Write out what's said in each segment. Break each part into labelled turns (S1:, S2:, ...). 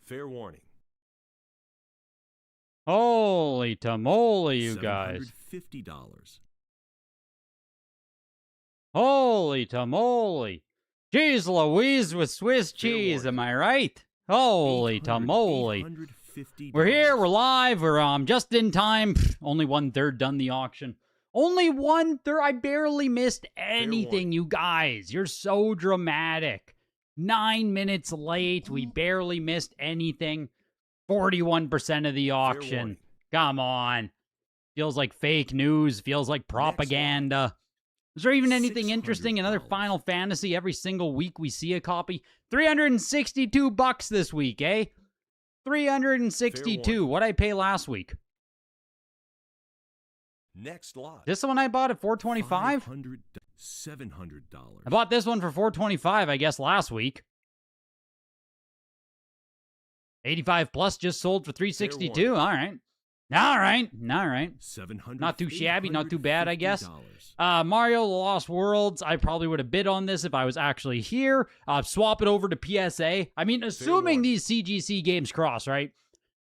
S1: Fair warning.
S2: Holy tamale, you guys.
S1: $750.
S2: Holy tamale. Jeez Louise with Swiss cheese, am I right? Holy tamale. We're here, we're live, we're just in time. Only 1/3 done the auction. Only 1/3. I barely missed anything, you guys. You're so dramatic. 9 minutes late. We barely missed anything. 41% of the auction. Come on. Feels like fake news. Feels like propaganda. Is there even anything interesting? Another Final Fantasy. Every single week we see a copy. $362 this week, eh? 362. What'd I pay last week?
S1: Next lot.
S2: This one I bought at $425?
S1: $700.
S2: I bought this one for $425, I guess, last week. 85 plus just sold for $362. All right. All right. All right. Not too shabby, not too bad, I guess. Mario The Lost Worlds. I probably would have bid on this if I was actually here. Swap it over to PSA. I mean, assuming these CGC games cross, right?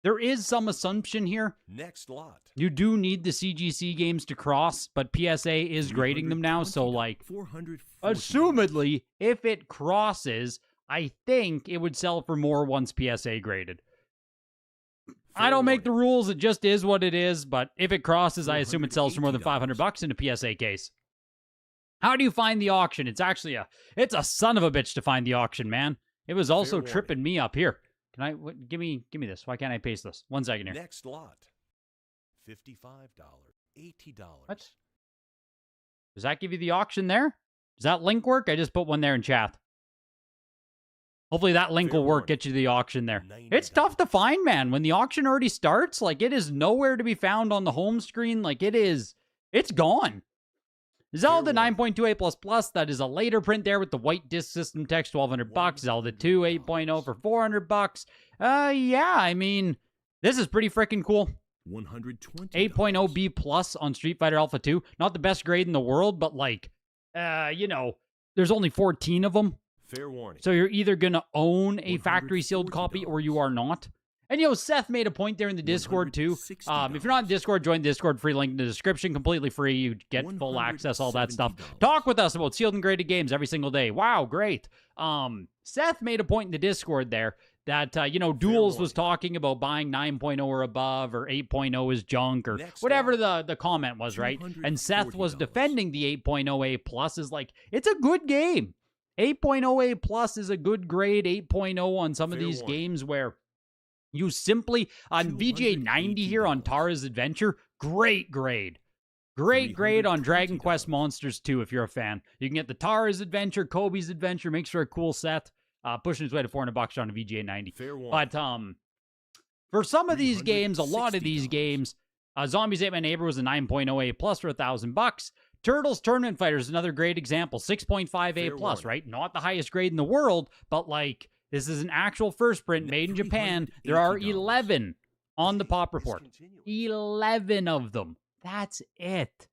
S2: There is some assumption here.
S1: Next lot.
S2: You do need the CGC games to cross, but PSA is grading them now. So, like, assumedly, if it crosses, I think it would sell for more once PSA graded. I don't make the rules. It just is what it is. But if it crosses, I assume it sells for more than $500 in a PSA case. How do you find the auction? It's actually it's a son of a bitch to find the auction, man. It was also tripping me up here. Can I give me this? Why can't I paste this? 1 second here.
S1: Next lot. $55, $80.
S2: What? Does that give you the auction there? Does that link work? I just put one there in chat. Hopefully that link will work, get you the auction there. It's tough to find, man. When the auction already starts, like, it is nowhere to be found on the home screen. Like, it's gone. Zelda 9.28++, that is a later print there with the white disc system text, $1,200. Zelda 2 8.0 for $400. Yeah, I mean, this is pretty freaking cool.
S1: $120.
S2: 8.0 B+ on Street Fighter Alpha 2. Not the best grade in the world, but, like, you know, there's only 14 of them.
S1: Fair warning.
S2: So you're either going to own a factory sealed copy or you are not. And, you know, Seth made a point there in the Discord, too. If you're not in Discord, join Discord. Free link in the description. Completely free. You get full access, all that stuff. Talk with us about sealed and graded games every single day. Wow, great. Seth made a point in the Discord there that, you know, Duels was talking about buying 9.0 or above, or 8.0 is junk, or whatever the comment was, right? And Seth was defending the 8.0 A+. Is like, it's a good game. 8.0 A+ is a good grade. 8.0 on some of these games where you simply, on VGA 90 here on Tara's Adventure, great grade. Great grade on Dragon Quest Monsters 2 if you're a fan. You can get the Tara's Adventure, Kobe's Adventure, makes for a cool set. Pushing his way to $400 on a VGA 90. But for some of these games, a lot of these games, Zombies Ate My Neighbor was a 9.0 A+ for $1,000. Turtles Tournament Fighter is another great example. 6.5 A+, right? Not the highest grade in the world, but, like, this is an actual first print made in Japan. There are 11 on the Pop Report. 11 of them. That's it.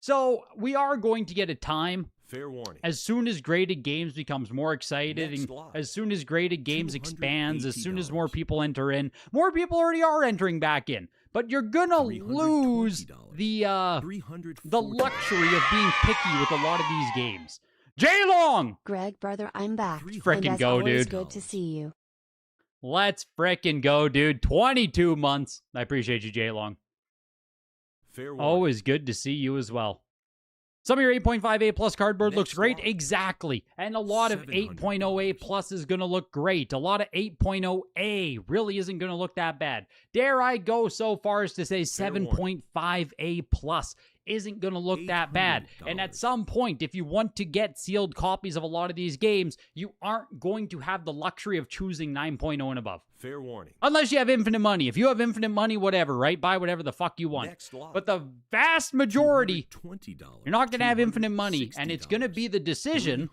S2: So we are going to get a time.
S1: Fair warning.
S2: As soon as graded games becomes more excited, and as soon as graded games expands, as soon as more people enter in, more people already are entering back in. But you're gonna lose the luxury of being picky with a lot of these games. J-Long!
S3: Greg, brother, I'm back.
S2: Frickin' go, dude.
S3: Good to see you.
S2: Let's frickin' go, dude. 22 months. I appreciate you, J-Long. Always good to see you as well. Some of your 8.5 A+ cardboard looks great. Exactly. And a lot of 8.0 A+ is going to look great. A lot of 8.0 A really isn't going to look that bad. Dare I go so far as to say 7.5 A+ isn't going to look that bad. And at some point, if you want to get sealed copies of a lot of these games, you aren't going to have the luxury of choosing 9.0 and above.
S1: Fair warning.
S2: Unless you have infinite money. If you have infinite money, whatever, right? Buy whatever the fuck you want. But the vast majority, you're not going to have infinite money, and it's going to be the decision,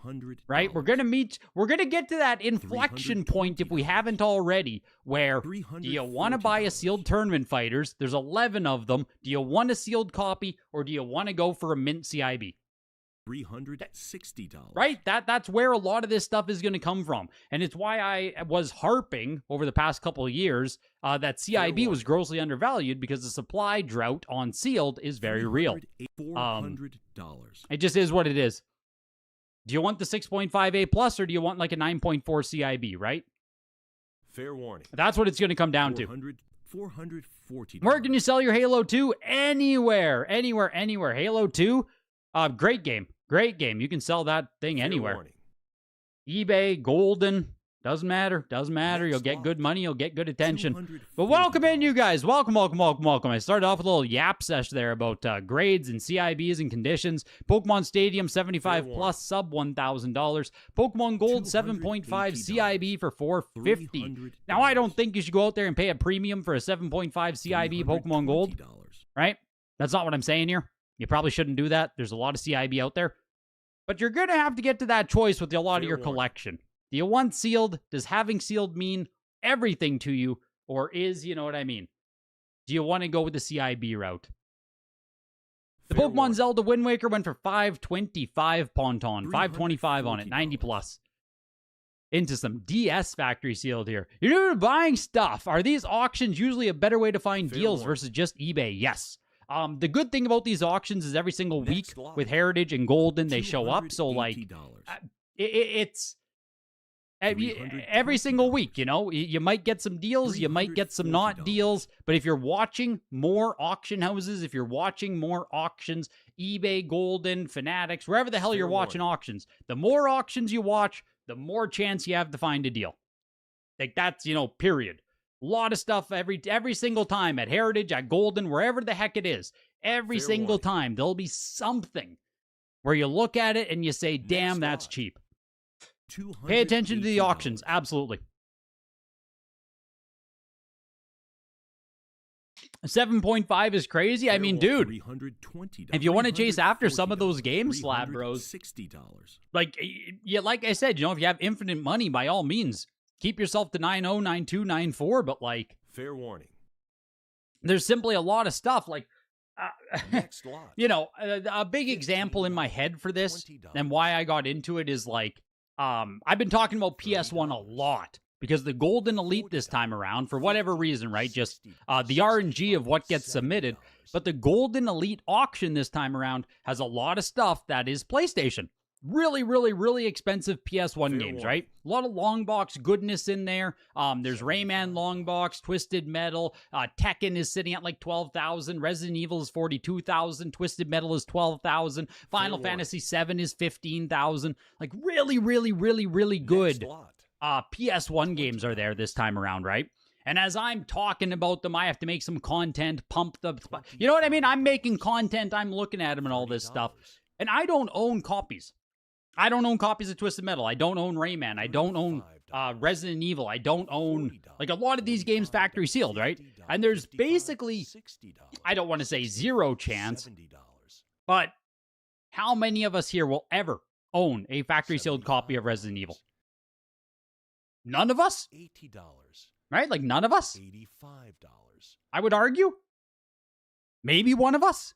S2: right? We're going to get to that inflection point, if we haven't already, where do you want to buy a sealed Tournament Fighters? There's 11 of them. Do you want a sealed copy, or do you want to go for a mint CIB?
S1: $360.
S2: Right? That's where a lot of this stuff is going to come from. And it's why I was harping over the past couple of years that CIB was grossly undervalued, because the supply drought on sealed is very real.
S1: $400.
S2: It just is what it is. Do you want the 6.5A plus, or do you want like a 9.4 CIB, right?
S1: Fair warning.
S2: That's what it's going to come down to.
S1: $440.
S2: Where can you sell your Halo 2? Anywhere. Halo 2, great game. You can sell that thing
S1: Fair
S2: anywhere.
S1: warning.
S2: eBay, Goldin, doesn't matter. You'll get good money. You'll get good attention. But welcome in, you guys. Welcome. I started off with a little yap session there about grades and CIBs and conditions. Pokemon Stadium 75 plus, sub $1,000. Pokemon Gold 7.5 CIB for $450. Now, I don't think you should go out there and pay a premium for a 7.5 CIB Pokemon Gold, right? That's not what I'm saying here. You probably shouldn't do that. There's a lot of CIB out there. But you're going to have to get to that choice with a lot of your collection. Do you want sealed? Does having sealed mean everything to you? Or is, you know what I mean? Do you want to go with the CIB route? The Pokemon Zelda Wind Waker went for $525 Ponton. $525 on it. 90 plus. Into some DS factory sealed here. You're new to buying stuff. Are these auctions usually a better way to find deals versus just eBay? Yes. The good thing about these auctions is every single week with Heritage and Goldin, they show up. So, like, it's every single week, you know, you might get some deals, you might get some not deals. But if you're watching more auction houses, if you're watching more auctions, eBay, Goldin, Fanatics, wherever the hell you're watching auctions, the more auctions you watch, the more chance you have to find a deal. Like, that's, you know, period. A lot of stuff every single time at Heritage, at Goldin, wherever the heck it is. Every single time, there'll be something where you look at it and you say, damn, that's cheap. Pay attention to the auctions. Absolutely. 7.5 is crazy. I mean, dude, if you want to chase after some of those game slab bros, like I said, you know, if you have infinite money, by all means, keep yourself to 9.0, 9.2, 9.4. But like,
S1: fair warning,
S2: there's simply a lot of stuff. Like, you know, a big example in my head for this and why I got into it is like, I've been talking about PS1 a lot because the Goldin Elite this time around, for whatever reason, right? Just the RNG of what gets submitted. But the Goldin Elite auction this time around has a lot of stuff that is PlayStation. Really expensive PS1 games, right? A lot of long box goodness in there. There's Rayman long box, Twisted Metal. Tekken is sitting at like 12,000. Resident Evil is 42,000. Twisted Metal is 12,000. Final Fantasy 7 is 15,000. Like really good PS1 games are there this time around, right? And as I'm talking about them, I have to make some content, pump the... You know what I mean? I'm making content, I'm looking at them and all this stuff. And I don't own copies. I don't own copies of Twisted Metal. I don't own Rayman. I don't own Resident Evil. I don't own, like, a lot of these games factory sealed, right? And there's basically, I don't want to say zero chance, but how many of us here will ever own a factory sealed copy of Resident Evil? None of us? Right? Like, none of us? I would argue. Maybe one of us?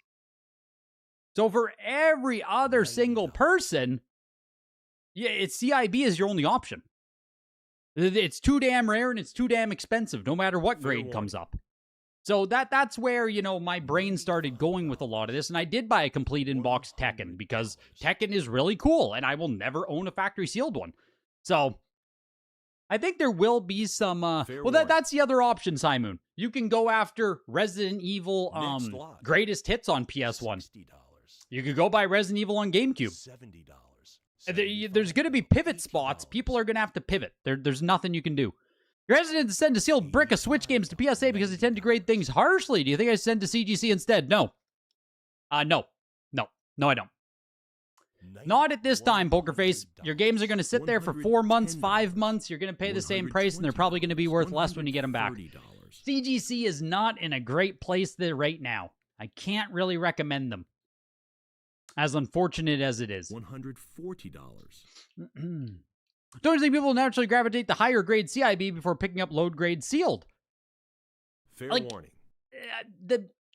S2: So for every other single person, yeah, it's CIB is your only option. It's too damn rare and it's too damn expensive, no matter what grade comes up. So that's where, you know, my brain started going with a lot of this. And I did buy a complete in-box Tekken because Tekken is really cool and I will never own a factory sealed one. So I think there will be some, that's the other option, Simon. You can go after Resident Evil greatest hits on PS1. You could go buy Resident Evil on GameCube. There's going to be pivot spots. People are going to have to pivot. There's nothing you can do. Your hesitant to send a sealed brick of Switch games to PSA because they tend to grade things harshly. Do you think I send to CGC instead? No. No, I don't. Not at this time, Pokerface. Your games are going to sit there for 4 months, 5 months. You're going to pay the same price, and they're probably going to be worth less when you get them back. CGC is not in a great place there right now. I can't really recommend them. As unfortunate as it is.
S1: $140.
S2: Don't you think people naturally gravitate to higher grade CIB before picking up low grade sealed?
S1: Fair warning.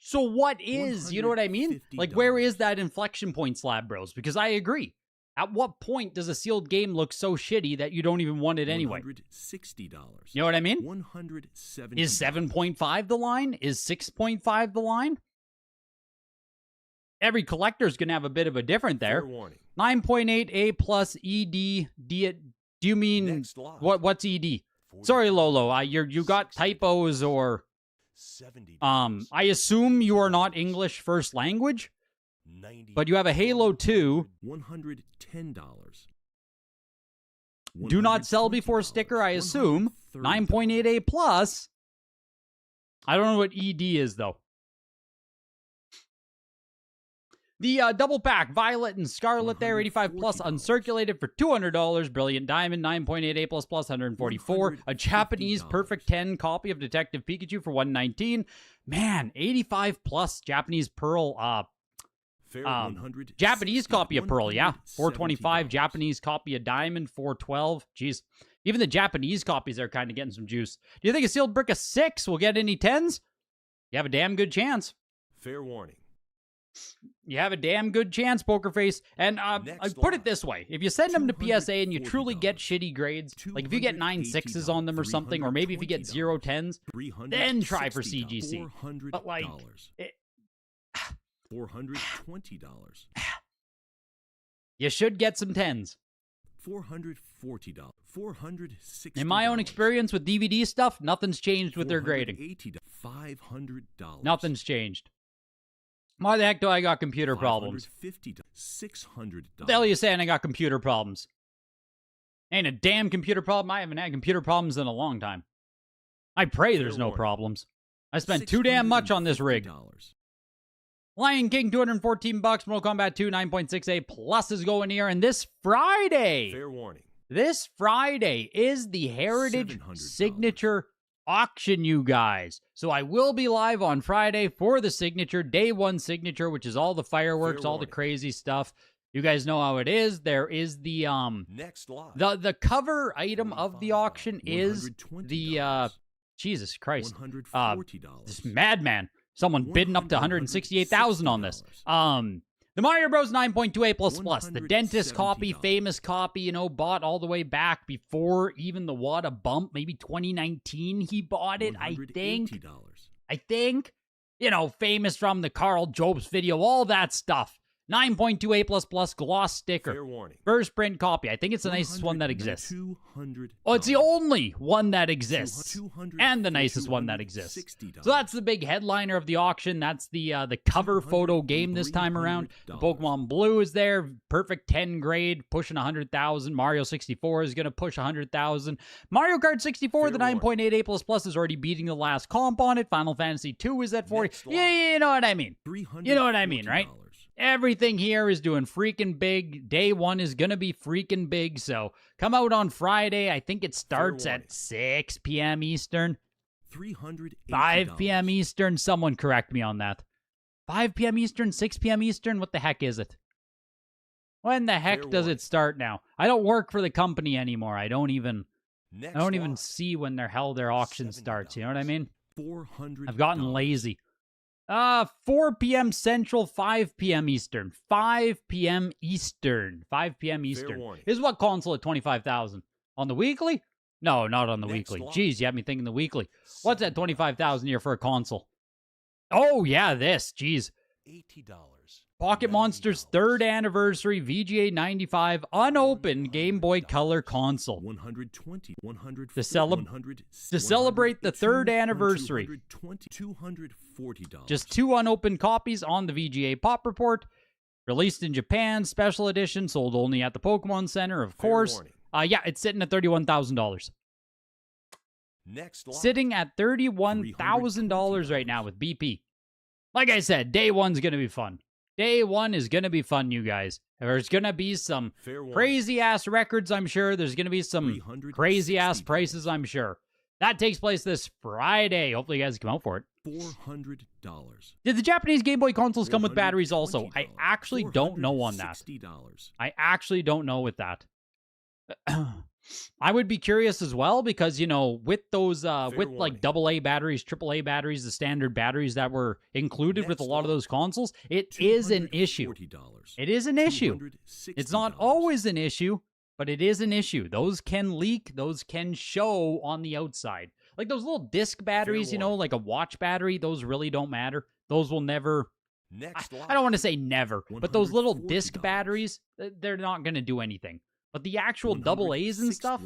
S2: So what is, you know what I mean? Like, where is that inflection point, Slab Bros? Because I agree. At what point does a sealed game look so shitty that you don't even want it anyway?
S1: $160.
S2: You know what I mean?
S1: $170.
S2: Is 7.5 the line? Is 6.5 the line? Every collector's going to have a bit of a different there.
S1: Fair warning.
S2: 9.8 A plus ED. Do you mean
S1: Next lot.
S2: what's ED? Sorry, Lolo. You got typos or
S1: $70.
S2: I assume you are not English first language, but you have a Halo 2.
S1: $110.
S2: Do not sell before sticker, I assume. 9.8 A plus. I don't know what ED is though. The double pack, Violet and Scarlet there, 85 plus, uncirculated for $200. Brilliant Diamond, 9.8 A plus plus, 144. A Japanese Perfect 10 copy of Detective Pikachu for $119. Man, 85 plus Japanese Pearl. Japanese copy of Pearl, yeah, $425. Japanese copy of Diamond, $412. Jeez, even the Japanese copies are kind of getting some juice. Do you think a sealed brick of 6 will get any 10s? You have a damn good chance.
S1: Fair warning.
S2: You have a damn good chance, Poker Face. And I put it this way. If you send them to PSA and you truly get shitty grades, like if you get 9 6s on them or something, or maybe if you get 0 10s, then try for CGC. But like...
S1: $420.
S2: You should get some 10s.
S1: $440. $460.
S2: In my own experience with DVD stuff, nothing's changed with their grading.
S1: $500.
S2: Nothing's changed. Why the heck do I got computer problems?
S1: $600.
S2: What the hell are you saying I got computer problems? Ain't a damn computer problem. I haven't had computer problems in a long time. I pray there's no problems. I spent too damn much on this rig. Lion King, $214. Mortal Kombat 2, 9.6 A plus is going here. And this Friday,
S1: Fair warning.
S2: this Friday is the Heritage
S1: $700.
S2: Signature auction, you guys. So I will be live on Friday for the signature, day 1 signature, which is all the fireworks, all the crazy stuff. You guys know how it is. There is the
S1: Next lot.
S2: the cover item of the auction is the Jesus Christ.
S1: $140.
S2: This madman. Someone bidding up to $168,000 on this. The Mario Bros 9.2 A plus plus. The dentist copy, famous copy, you know, bought all the way back before even the Wada bump. Maybe 2019 he bought it, I think. You know, famous from the Carl Jobs video, all that stuff. 9.2 A plus plus gloss sticker.
S1: Fair warning.
S2: First print copy. I think it's the nicest one that exists.
S1: $200.
S2: Oh, it's the only one that exists. And the nicest one that exists. So that's the big headliner of the auction. That's the cover photo game this time around. The Pokemon Blue is there. Perfect 10 grade, pushing 100,000. Mario 64 is going to push 100,000. Mario Kart 64, the 9.8 A plus plus is already beating the last comp on it. Final Fantasy 2 is at 40. Yeah, you know what I mean. You know what I mean, right? Everything here is doing freaking big. Day 1 is going to be freaking big. So come out on Friday. I think it starts at 6 p.m. Eastern.
S1: $380.
S2: 5 p.m. Eastern. Someone correct me on that. 5 p.m. Eastern, 6 p.m. Eastern. What the heck is it? When the heck does it start now? I don't work for the company anymore. I don't even see when their auction starts. You know what I mean? I've gotten lazy. 4 p.m. Central, 5 p.m. Eastern. 5 p.m. Eastern. 5 p.m. Eastern. Is what console at 25,000? On the weekly? No, not on the weekly. Jeez, you had me thinking the weekly. What's that 25,000 here for a console? Oh, yeah, this. Jeez.
S1: $80.
S2: Pocket Monsters 3rd anniversary VGA 95 unopened Game Boy Color console.
S1: $120.
S2: To celebrate the 3rd anniversary.
S1: $240.
S2: Just 2 unopened copies on the VGA Pop Report. Released in Japan, special edition, sold only at the Pokemon Center, of course. Yeah, it's sitting at $31,000.
S1: Next lot.
S2: Sitting at $31,000 right now with BP. Like I said, day 1's going to be fun. Day 1 is going to be fun, you guys. There's going to be some crazy-ass records, I'm sure. There's going to be some crazy-ass prices, I'm sure. That takes place this Friday. Hopefully you guys come out for it.
S1: $400.
S2: Did the Japanese Game Boy consoles come with batteries also? I actually don't know on that. I actually don't know with that. I would be curious as well because, you know, with those, with
S1: warning.
S2: like AA batteries, AAA batteries, the standard batteries that were included with a lot of those consoles, it is an issue. It is an issue. It's not always an issue, but it is an issue. Those can leak. Those can show on the outside. Like those little disc batteries, you know, like a watch battery, those really don't matter. Those will never... I don't want to say never, but those little disc batteries, they're not going to do anything. But the actual double A's and stuff,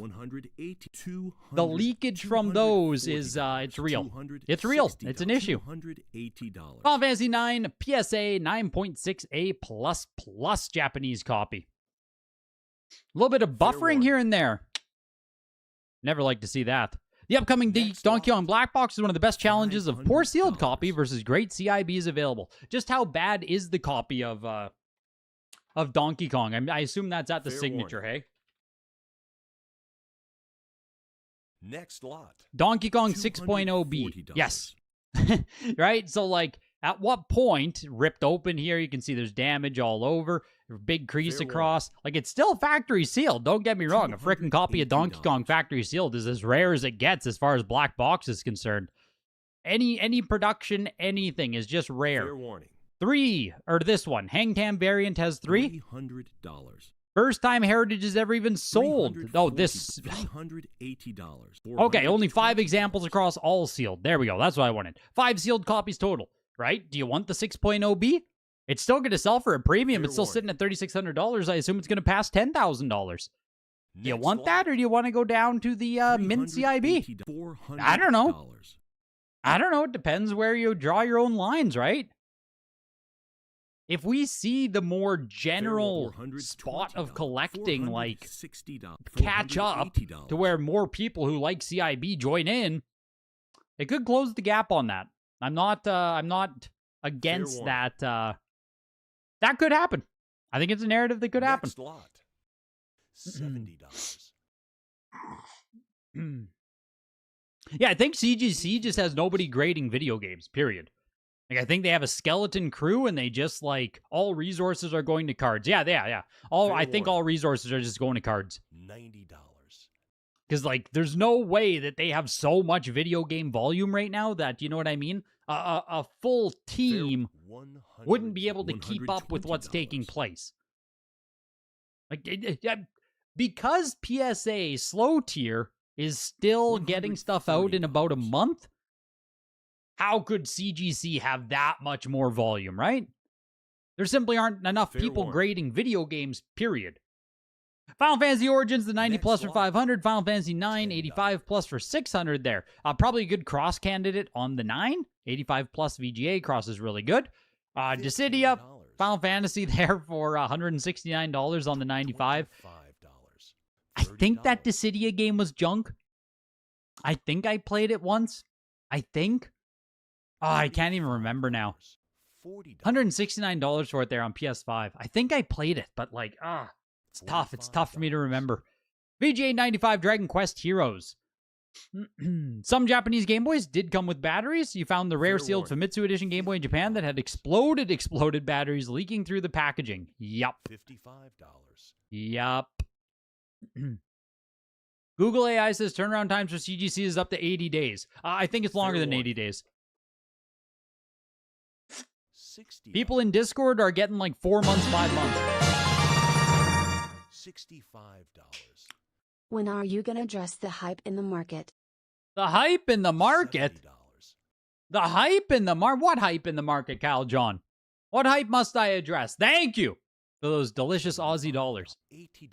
S2: the leakage from those is, it's real. It's real. It's an issue. Final Fantasy 9 PSA 9.6A++ Japanese copy. A little bit of buffering here and there. Never like to see that. The upcoming Donkey Kong Black Box is one of the best challenges of poor sealed copy versus great CIBs available. Just how bad is the copy of Donkey Kong? I assume that's at the signature, hey?
S1: Next lot.
S2: Donkey Kong 6.0B. Yes. Right? So, like, at what point, ripped open here, you can see there's damage all over, big crease across. Like, it's still factory sealed. Don't get me wrong. A freaking copy of Donkey Kong factory sealed is as rare as it gets as far as black box is concerned. Any production, anything is just rare.
S1: Fair warning.
S2: 3, or this one, Hangtam variant has 3.
S1: $300.
S2: First time Heritage is ever even sold. Oh, this...
S1: $380.
S2: Okay, only 5 examples across all sealed. There we go. That's what I wanted. 5 sealed copies total, right? Do you want the 6.0B? It's still going to sell for a premium. It's still sitting at $3,600. I assume it's going to pass $10,000. Do you want that, or do you want to go down to the Mint CIB? I don't know. I don't know. It depends where you draw your own lines, right? If we see the more general spot of collecting, like, catch up to where more people who like CIB join in, it could close the gap on that. I'm not against that. That could happen. I think it's a narrative that could happen.
S1: Next lot. $70.
S2: Yeah, I think CGC just has nobody grading video games, period. Like, I think they have a skeleton crew, and they just, like, all resources are going to cards. Yeah. I think all resources are just going to cards.
S1: $90.
S2: Because, like, there's no way that they have so much video game volume right now that, you know what I mean? A full team wouldn't be able to keep up with what's taking place. Like, because PSA slow tier is still getting stuff out in about a month, how could CGC have that much more volume, right? There simply aren't enough people grading video games, period. Final Fantasy Origins, the 90 plus for 500. Final Fantasy 9, 85 plus for 600 there. Probably a good cross candidate on the 9. 85 plus VGA cross is really good. Dissidia, Final Fantasy there for $169 on the 95. I think that Dissidia game was junk. I think I played it once. I think. Oh, I can't even remember now. $169 for it there on PS5. I think I played it, but like, it's tough. It's tough for me to remember. VGA 95 Dragon Quest Heroes. Some Japanese Game Boys did come with batteries. You found the rare sealed Famitsu Edition Game Boy in Japan that had exploded batteries leaking through the packaging. Yup.
S1: $55.
S2: Yup. Google AI says turnaround times for CGC is up to 80 days. I think it's longer than 80 days. People in Discord are getting like 4 months, 5 months.
S1: $65.
S3: When are you gonna address the hype in the market?
S2: The hype in the market?
S1: $70.
S2: The hype in the market? What hype in the market, Kyle John? What hype must I address? Thank you for those delicious Aussie dollars.
S1: $80.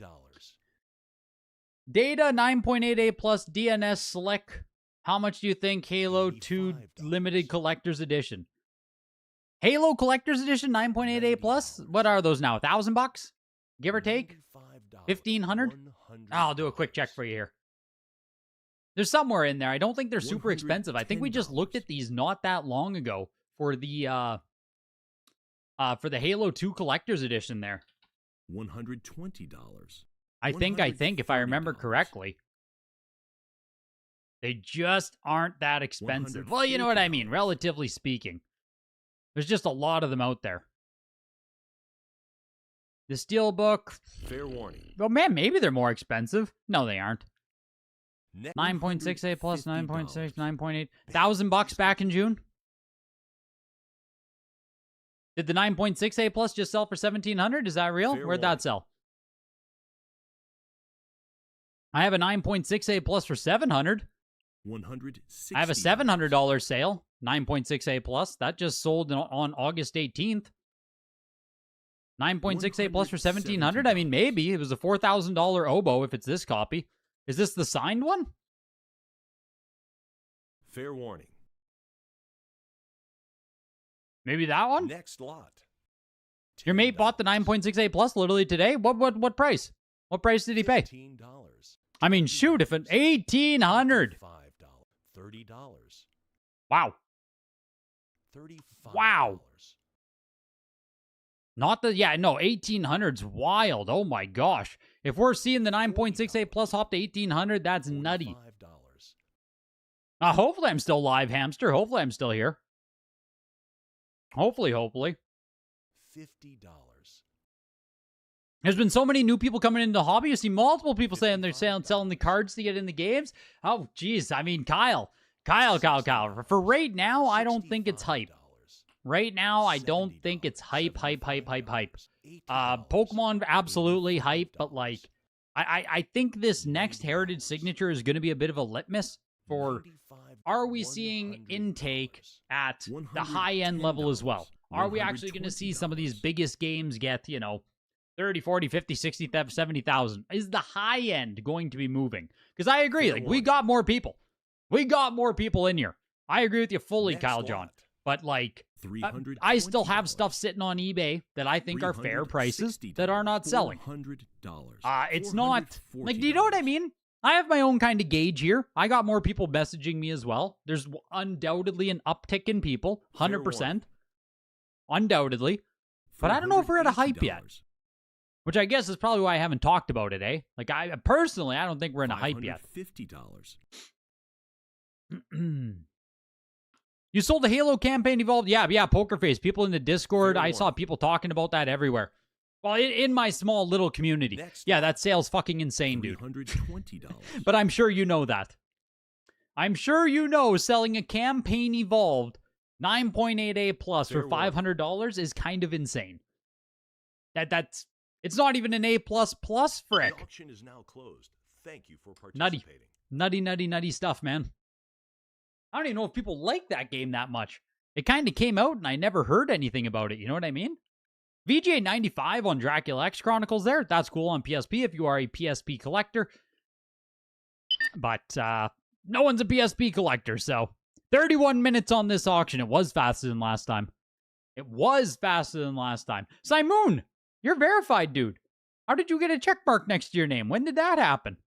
S2: Data 9.8A plus DNS Select. How much do you think Halo 2 Limited Collector's Edition? Halo Collector's Edition 9.8A plus? What are those now? $1,000? Give or take? 1,500? I'll do a quick check for you here. There's somewhere in there. I don't think they're super expensive. I think we just looked at these not that long ago for the Halo 2 Collector's Edition there.
S1: $120.
S2: I think if I remember correctly. They just aren't that expensive. Well, you know what I mean, relatively speaking. There's just a lot of them out there. The Steelbook.
S1: Fair warning.
S2: Oh, man, maybe they're more expensive. No, they aren't.
S1: Ne-
S2: 9.68 plus
S1: $150.
S2: 9.6, 9.8. $1,000 back in June. Did the 9.68 plus just sell for 1,700? Is that real?
S1: Fair
S2: Where'd
S1: warning.
S2: that sell? I have a 9.68 plus for 700.
S1: $160.
S2: I have a $700 sale. 9.68 plus. That just sold on August 18th. 9.68 plus for 1,700. I mean, maybe it was a $4,000 oboe if it's this copy. Is this the signed one?
S1: Fair warning.
S2: Maybe that one?
S1: Next lot.
S2: Your mate bought the 9.68 plus literally today. What price? What price did he pay?
S1: $15.
S2: I mean, shoot, if an 1,800.
S1: $30.
S2: Wow.
S1: $35.
S2: Wow. Not the, yeah, no, 1,800's wild. Oh my gosh. If we're seeing the 9.68 plus hop to 1,800, that's nutty.
S1: $45.
S2: Hopefully I'm still live, hamster. Hopefully I'm still here. Hopefully.
S1: $50.
S2: There's been so many new people coming into the hobby. You see multiple people saying they're selling the cards to get in the games. Oh, geez. I mean, Kyle. For right now, I don't think it's hype. Right now, I don't think it's hype. Pokemon, absolutely hype, but like, I think this next Heritage Signature is going to be a bit of a litmus for, are we seeing intake at the high-end level as well? Are we actually going to see some of these biggest games get, 30, 40, 50, 60, 70,000? Is the high end going to be moving? Because I agree, like, we got more people. We got more people in here. I agree with you fully, Kyle John. But, like, I still have stuff sitting on eBay that I think are fair prices that are not selling. It's not, like, do you know what I mean? I have my own kind of gauge here. I got more people messaging me as well. There's undoubtedly an uptick in people, 100%. Undoubtedly. But I don't know if we're at a hype yet. Which I guess is probably why I haven't talked about it, eh? Like, I don't think we're in a hype yet.
S1: $50.
S2: You sold the Halo campaign evolved? Yeah, Poker Face. People in the Discord, I saw people talking about that everywhere. Well, in my small little community. Yeah, that sale's fucking insane, dude.
S1: $320.
S2: But I'm sure you know that. I'm sure you know selling a campaign evolved 9.8A plus for $500 is kind of insane. It's not even an A++, frick.
S1: The auction is now closed. Thank you for participating.
S2: Nutty stuff, man. I don't even know if people like that game that much. It kind of came out and I never heard anything about it. You know what I mean? VGA 95 on Dracula X Chronicles there. That's cool on PSP if you are a PSP collector. But no one's a PSP collector, so 31 minutes on this auction. It was faster than last time. Simoon, you're verified, dude. How did you get a check mark next to your name? When did that happen?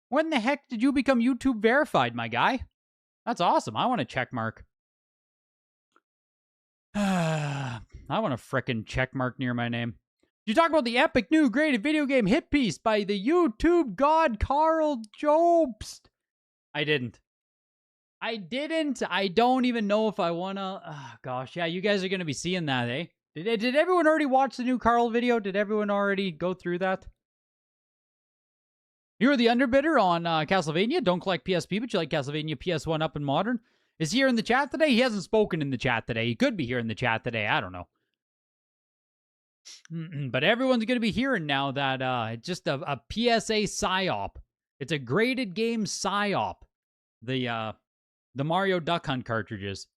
S2: When the heck did you become YouTube verified, my guy? That's awesome. I want a check mark. I want a frickin' check mark near my name. Did you talk about the epic new graded video game hit piece by the YouTube god Carl Jobst? I didn't. I don't even know if I wanna. Oh, gosh, yeah, you guys are gonna be seeing that, eh? Did everyone already watch the new Carl video? Did everyone already go through that? You're the underbidder on Castlevania. Don't collect PSP, but you like Castlevania PS1 Up and Modern. Is he here in the chat today? He hasn't spoken in the chat today. He could be here in the chat today. I don't know. But everyone's going to be hearing now that it's just a PSA PSYOP. It's a graded game PSYOP. The Mario Duck Hunt cartridges.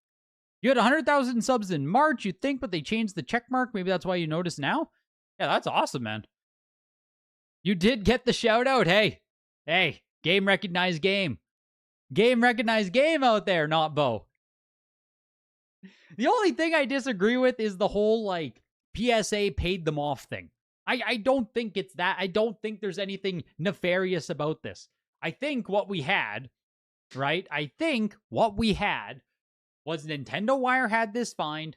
S2: You had 100,000 subs in March, you'd think, but they changed the check mark. Maybe that's why you notice now? Yeah, that's awesome, man. You did get the shout out. Hey, game recognized game. Game recognized game out there, not Bo. The only thing I disagree with is the whole, like, PSA paid them off thing. I don't think it's that. I don't think there's anything nefarious about this. I think what we had, right? I think what we had was Nintendo Wire had this find.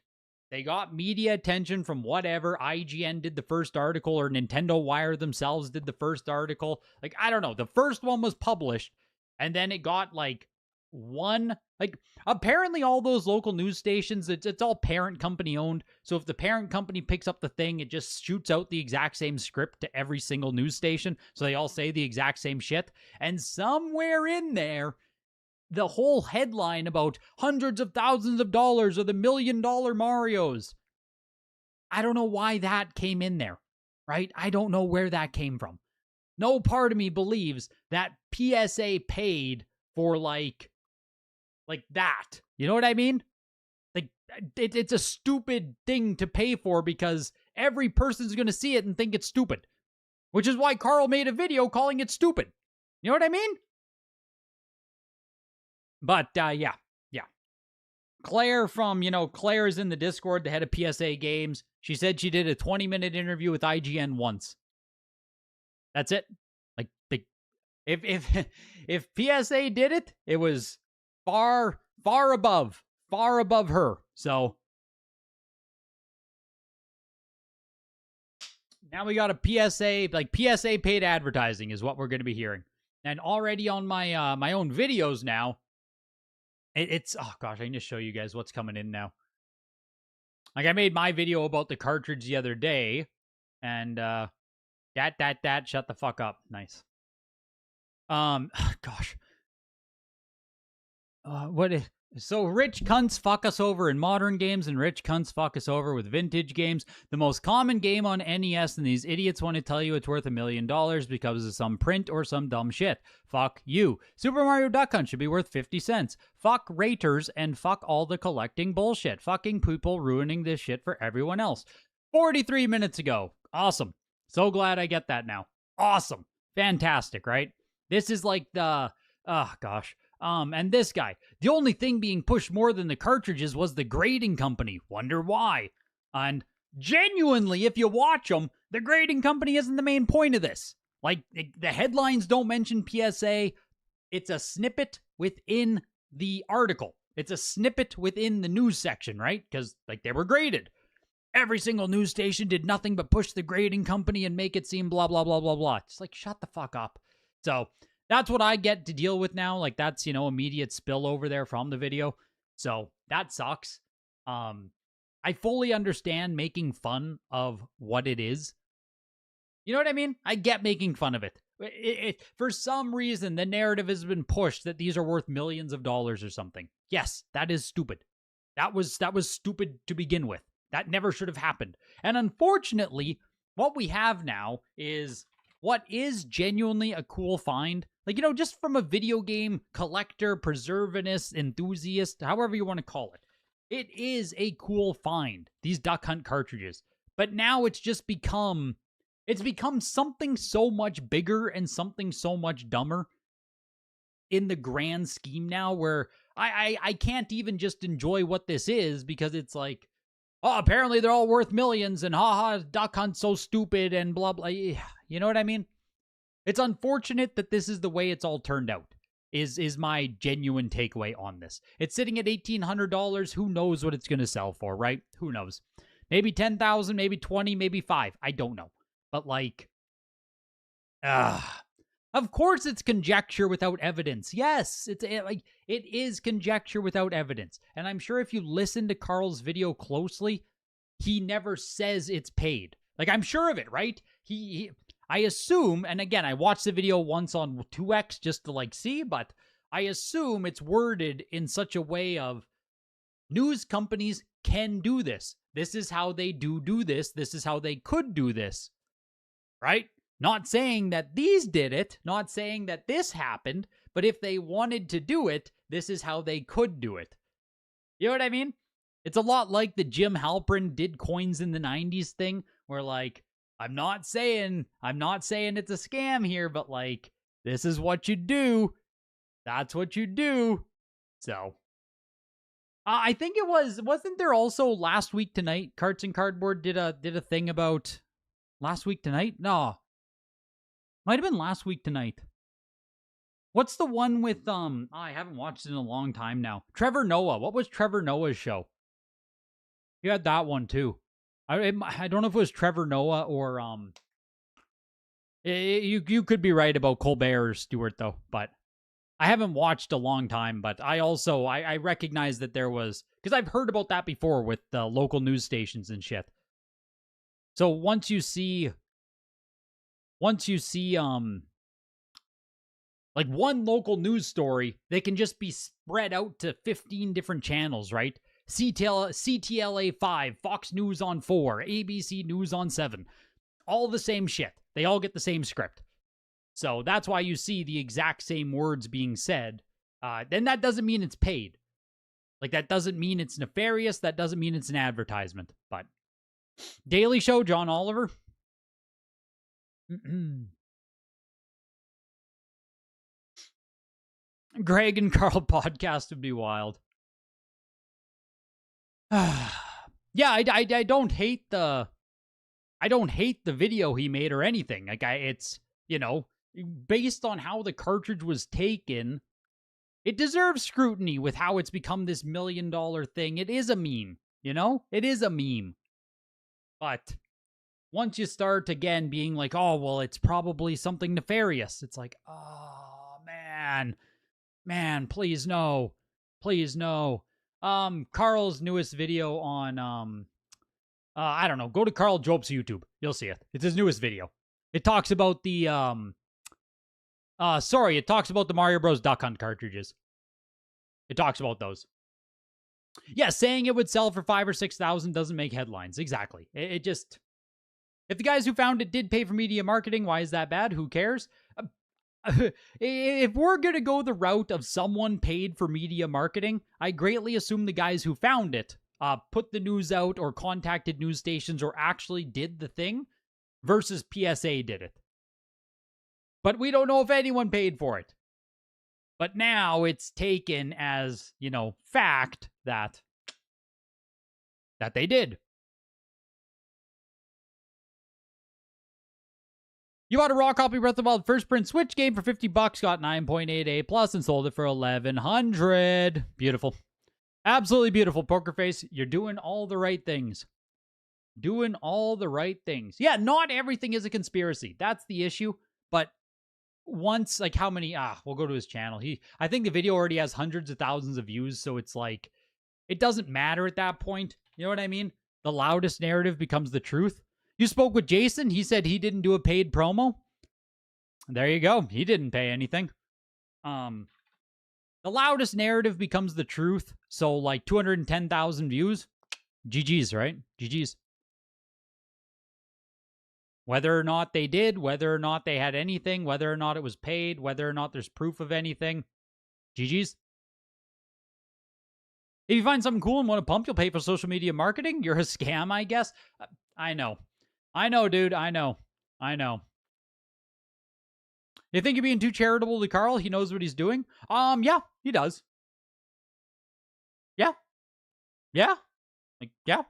S2: They got media attention from whatever. IGN did the first article, or Nintendo Wire themselves did the first article. Like, I don't know. The first one was published, and then it got, like, one, like, apparently all those local news stations, it's all parent company owned. So if the parent company picks up the thing, it just shoots out the exact same script to every single news station. So they all say the exact same shit. And somewhere in there, the whole headline about hundreds of thousands of dollars or the $1 million Marios. I don't know why that came in there, right? I don't know where that came from. No part of me believes that PSA paid for like that. You know what I mean? Like, it's a stupid thing to pay for because every person's going to see it and think it's stupid, which is why Carl made a video calling it stupid. You know what I mean? But, yeah. Claire Claire is in the Discord, the head of PSA Games. She said she did a 20-minute interview with IGN once. That's it. Like, if PSA did it, it was far above her. So now we got a PSA, like PSA paid advertising is what we're going to be hearing. And already on my my own videos now, it's oh gosh, I need to show you guys what's coming in now. Like, I made my video about the cartridge the other day, and that shut the fuck up. Nice. Gosh. So rich cunts fuck us over in modern games, and rich cunts fuck us over with vintage games. The most common game on NES, and these idiots want to tell you it's worth $1 million because of some print or some dumb shit. Fuck you. Super Mario Duck Hunt should be worth 50 cents. Fuck raters, and fuck all the collecting bullshit. Fucking people ruining this shit for everyone else. 43 minutes ago. Awesome. So glad I get that now. Awesome. Fantastic, right? This is like the... oh, gosh. And this guy, the only thing being pushed more than the cartridges was the grading company. Wonder why? And genuinely, if you watch them, the grading company isn't the main point of this. Like, the headlines don't mention PSA. It's a snippet within the article. It's a snippet within the news section, right? Because, like, they were graded. Every single news station did nothing but push the grading company and make it seem blah, blah, blah, blah, blah. It's like, shut the fuck up. So... that's what I get to deal with now. Like, that's, immediate spillover there from the video. So that sucks. I fully understand making fun of what it is. You know what I mean? I get making fun of it. For some reason, the narrative has been pushed that these are worth millions of dollars or something. Yes, that is stupid. That was stupid to begin with. That never should have happened. And unfortunately, what we have now is what is genuinely a cool find. Like, just from a video game collector, preservationist, enthusiast, however you want to call it. It is a cool find, these Duck Hunt cartridges. But now it's become something so much bigger and something so much dumber in the grand scheme now, where I can't even just enjoy what this is, because it's like, oh, apparently they're all worth millions, and haha, Duck Hunt's so stupid, and blah, blah. You know what I mean? It's unfortunate that this is the way it's all turned out, is my genuine takeaway on this. It's sitting at $1,800. Who knows what it's going to sell for, right? Who knows? Maybe 10,000, maybe 20, maybe 5. I don't know. But like, of course it's conjecture without evidence. Yes, it is conjecture without evidence. And I'm sure if you listen to Carl's video closely, he never says it's paid. Like, I'm sure of it, right? I assume, and again, I watched the video once on 2X just to like see, but I assume it's worded in such a way of news companies can do this. This is how they do this. This is how they could do this, right? Not saying that these did it, not saying that this happened, but if they wanted to do it, this is how they could do it. You know what I mean? It's a lot like the Jim Halpern did coins in the 90s thing, where like, I'm not saying it's a scam here, but like, this is what you do. That's what you do. So, I think wasn't there also last week tonight, Carts and Cardboard did a thing about last week tonight? No. Might have been last week tonight. What's the one with, I haven't watched it in a long time now. Trevor Noah. What was Trevor Noah's show? You had that one too. I don't know if it was Trevor Noah or, you could be right about Colbert or Stewart though, but I haven't watched a long time, but I recognize that there was, because I've heard about that before with the local news stations and shit. So once you see like one local news story, they can just be spread out to 15 different channels, right? CTLA 5, Fox News on 4, ABC News on 7. All the same shit. They all get the same script. So that's why you see the exact same words being said. Then that doesn't mean it's paid. Like, that doesn't mean it's nefarious. That doesn't mean it's an advertisement. But Daily Show, John Oliver. Greg and Carl podcast would be wild. Yeah, I don't hate the video he made or anything. Like, it's, you know, based on how the cartridge was taken, it deserves scrutiny with how it's become this $1 million thing. It is a meme, you know? It is a meme. But once you start again being like, oh, well, it's probably something nefarious, it's like, oh, man, please no. Please no. Carl's newest video on, I don't know, go to Carl Job's YouTube. You'll see it. It's his newest video. It talks about the, it talks about the Mario Bros. Duck Hunt cartridges. It talks about those. Yeah, saying it would sell for 5,000 or 6,000 doesn't make headlines. Exactly. It just, if the guys who found it did pay for media marketing, why is that bad? Who cares? If we're going to go the route of someone paid for media marketing, I greatly assume the guys who found it put the news out or contacted news stations or actually did the thing versus PSA did it. But we don't know if anyone paid for it. But now it's taken as, you know, fact that they did. You bought a raw copy of Breath of the Wild first print Switch game for $50, got 9.88 plus, and sold it for $1,100. Beautiful. Absolutely beautiful, Poker Face. You're doing all the right things. Doing all the right things. Yeah, not everything is a conspiracy. That's the issue. But once, like, how many, we'll go to his channel. I think the video already has hundreds of thousands of views, so it's like, it doesn't matter at that point. You know what I mean? The loudest narrative becomes the truth. You spoke with Jason. He said he didn't do a paid promo. There you go. He didn't pay anything. The loudest narrative becomes the truth. So, like, 210,000 views. GG's, right? GG's. Whether or not they did, whether or not they had anything, whether or not it was paid, whether or not there's proof of anything. GG's. If you find something cool and want to pump, you'll pay for social media marketing. You're a scam, I guess. I know. I know, dude. I know. You think you're being too charitable to Carl? He knows what he's doing? Yeah, he does. Yeah. Like, yeah.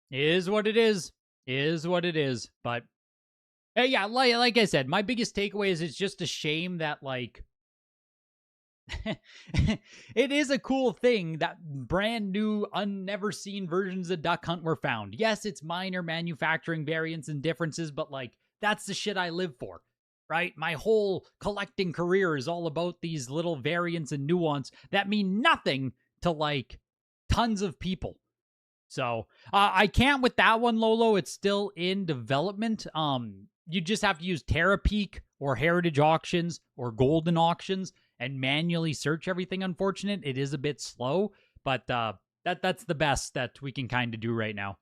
S2: Is what it is. But, hey, yeah, like I said, my biggest takeaway is it's just a shame that, like, it is a cool thing that brand new, never seen versions of Duck Hunt were found. Yes, it's minor manufacturing variants and differences, but, like, that's the shit I live for, right? My whole collecting career is all about these little variants and nuance that mean nothing to, like, tons of people. So, I can't with that one, Lolo. It's still in development. You just have to use TerraPeak or Heritage Auctions or Goldin Auctions and manually search everything. Unfortunate, it is a bit slow, but that's the best that we can kind of do right now.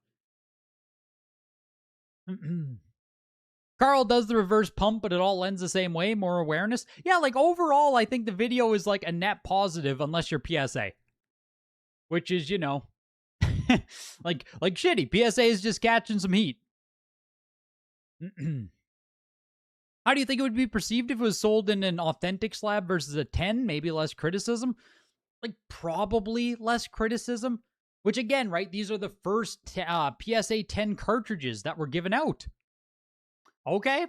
S2: Carl does the reverse pump, but it all ends the same way. More awareness. Yeah, like, overall, I think the video is like a net positive, unless you're PSA, which is, you know, like shitty. PSA is just catching some heat. How do you think it would be perceived if it was sold in an authentic slab versus a 10? Maybe less criticism? Like, probably less criticism. Which, again, right, these are the first PSA 10 cartridges that were given out. Okay.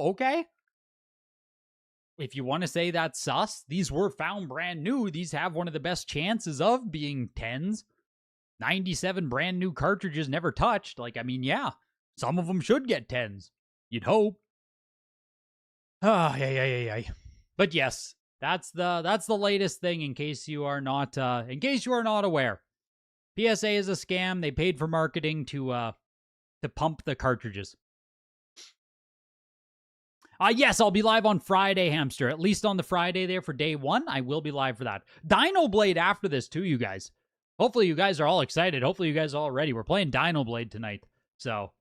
S2: Okay. If you want to say that's sus, these were found brand new. These have one of the best chances of being 10s. 97 brand new cartridges never touched. Like, I mean, yeah. Some of them should get 10s. You'd hope. Yeah. But yes, that's the latest thing in case you are not aware. PSA is a scam. They paid for marketing to pump the cartridges. Yes, I'll be live on Friday, Hamster. At least on the Friday there for day 1, I will be live for that. Dino Blade after this too, you guys. Hopefully you guys are all excited. Hopefully you guys are all ready. We're playing Dino Blade tonight. So,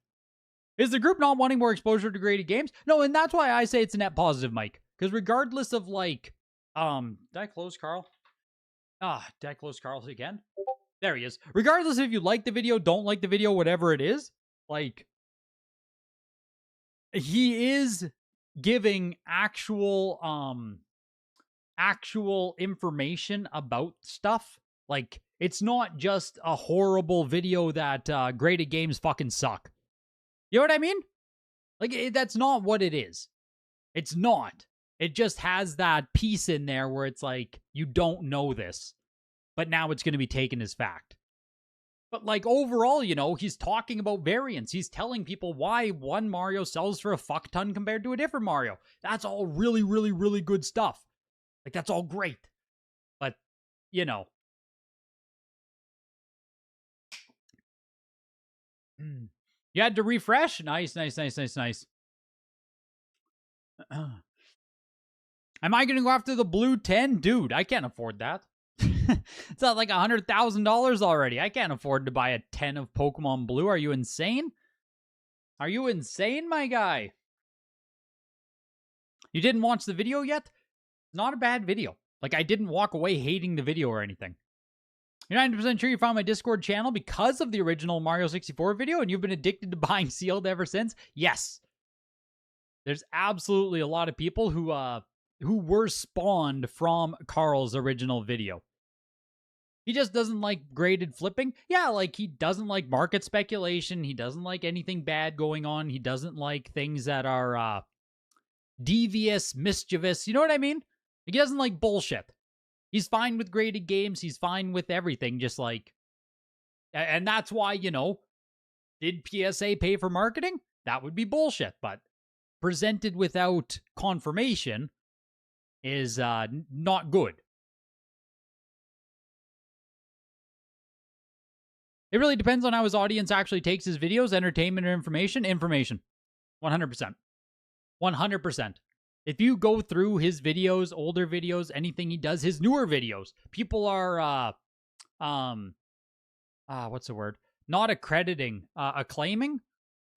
S2: is the group not wanting more exposure to graded games? No, and that's why I say it's a net positive, Mike. Because regardless of like, did I close Carl? Did I close Carl again? There he is. Regardless if you like the video, don't like the video, whatever it is, like, he is giving actual information about stuff. Like, it's not just a horrible video that graded games fucking suck. You know what I mean? Like, that's not what it is. It's not. It just has that piece in there where it's like, you don't know this, but now it's going to be taken as fact. But like overall, you know, he's talking about variants. He's telling people why one Mario sells for a fuck ton compared to a different Mario. That's all really, really, really good stuff. Like, that's all great. But, you know. You had to refresh? Nice. Am I going to go after the blue 10? Dude, I can't afford that. It's not like $100,000 already. I can't afford to buy a 10 of Pokemon Blue. Are you insane? Are you insane, my guy? You didn't watch the video yet? Not a bad video. Like, I didn't walk away hating the video or anything. You're 90% sure you found my Discord channel because of the original Mario 64 video and you've been addicted to buying sealed ever since? Yes. There's absolutely a lot of people who were spawned from Carl's original video. He just doesn't like graded flipping. Yeah, like, he doesn't like market speculation. He doesn't like anything bad going on. He doesn't like things that are devious, mischievous. You know what I mean? Like, he doesn't like bullshit. He's fine with graded games. He's fine with everything. Just like, and that's why, you know, did PSA pay for marketing? That would be bullshit. But presented without confirmation is not good. It really depends on how his audience actually takes his videos, entertainment or information. Information. 100%. 100%. If you go through his videos, older videos, anything he does, his newer videos, people are, what's the word? Not accrediting, acclaiming.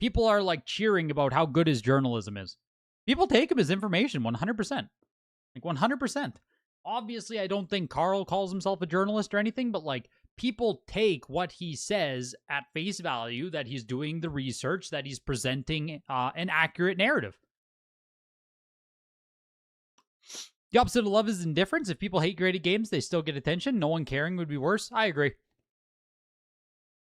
S2: People are, like, cheering about how good his journalism is. People take him as information, 100%. Like, 100%. Obviously, I don't think Carl calls himself a journalist or anything, but, like, people take what he says at face value, that he's doing the research, that he's presenting an accurate narrative. The opposite of love is indifference. If people hate graded games, they still get attention. No one caring would be worse. I agree.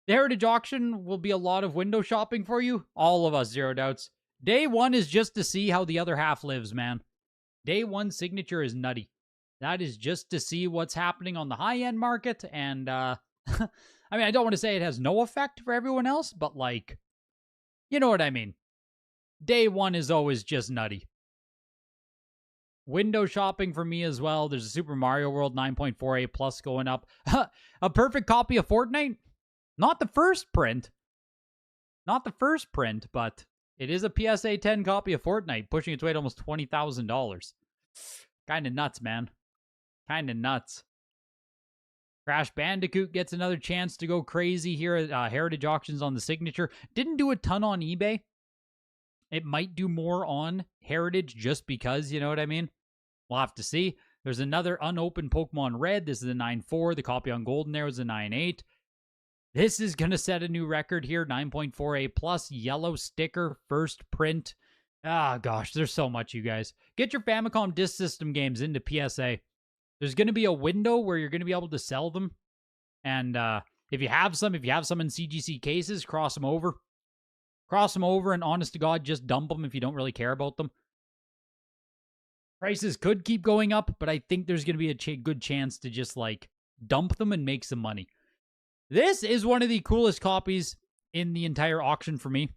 S2: The Heritage Auction will be a lot of window shopping for you. All of us, zero doubts. Day 1 is just to see how the other half lives, man. Day 1 signature is nutty. That is just to see what's happening on the high-end market. And, I mean, I don't want to say it has no effect for everyone else, but, like, you know what I mean. Day 1 is always just nutty. Window shopping for me as well. There's a Super Mario World 9.48 Plus going up. A perfect copy of Fortnite? Not the first print. Not the first print, but it is a PSA 10 copy of Fortnite, pushing its way to almost $20,000. Kind of nuts, man. Kind of nuts. Crash Bandicoot gets another chance to go crazy here at Heritage Auctions on the signature. Didn't do a ton on eBay. It might do more on Heritage just because, you know what I mean? We'll have to see. There's another unopened Pokemon Red. This is a 9.4. The copy on Goldin there was a 9.8. This is going to set a new record here. 9.48 plus. Yellow sticker. First print. Ah, gosh. There's so much, you guys. Get your Famicom Disk System games into PSA. There's going to be a window where you're going to be able to sell them. And if you have some in CGC cases, cross them over. Cross them over and honest to God, just dump them if you don't really care about them. Prices could keep going up, but I think there's going to be a good chance to just, like, dump them and make some money. This is one of the coolest copies in the entire auction for me.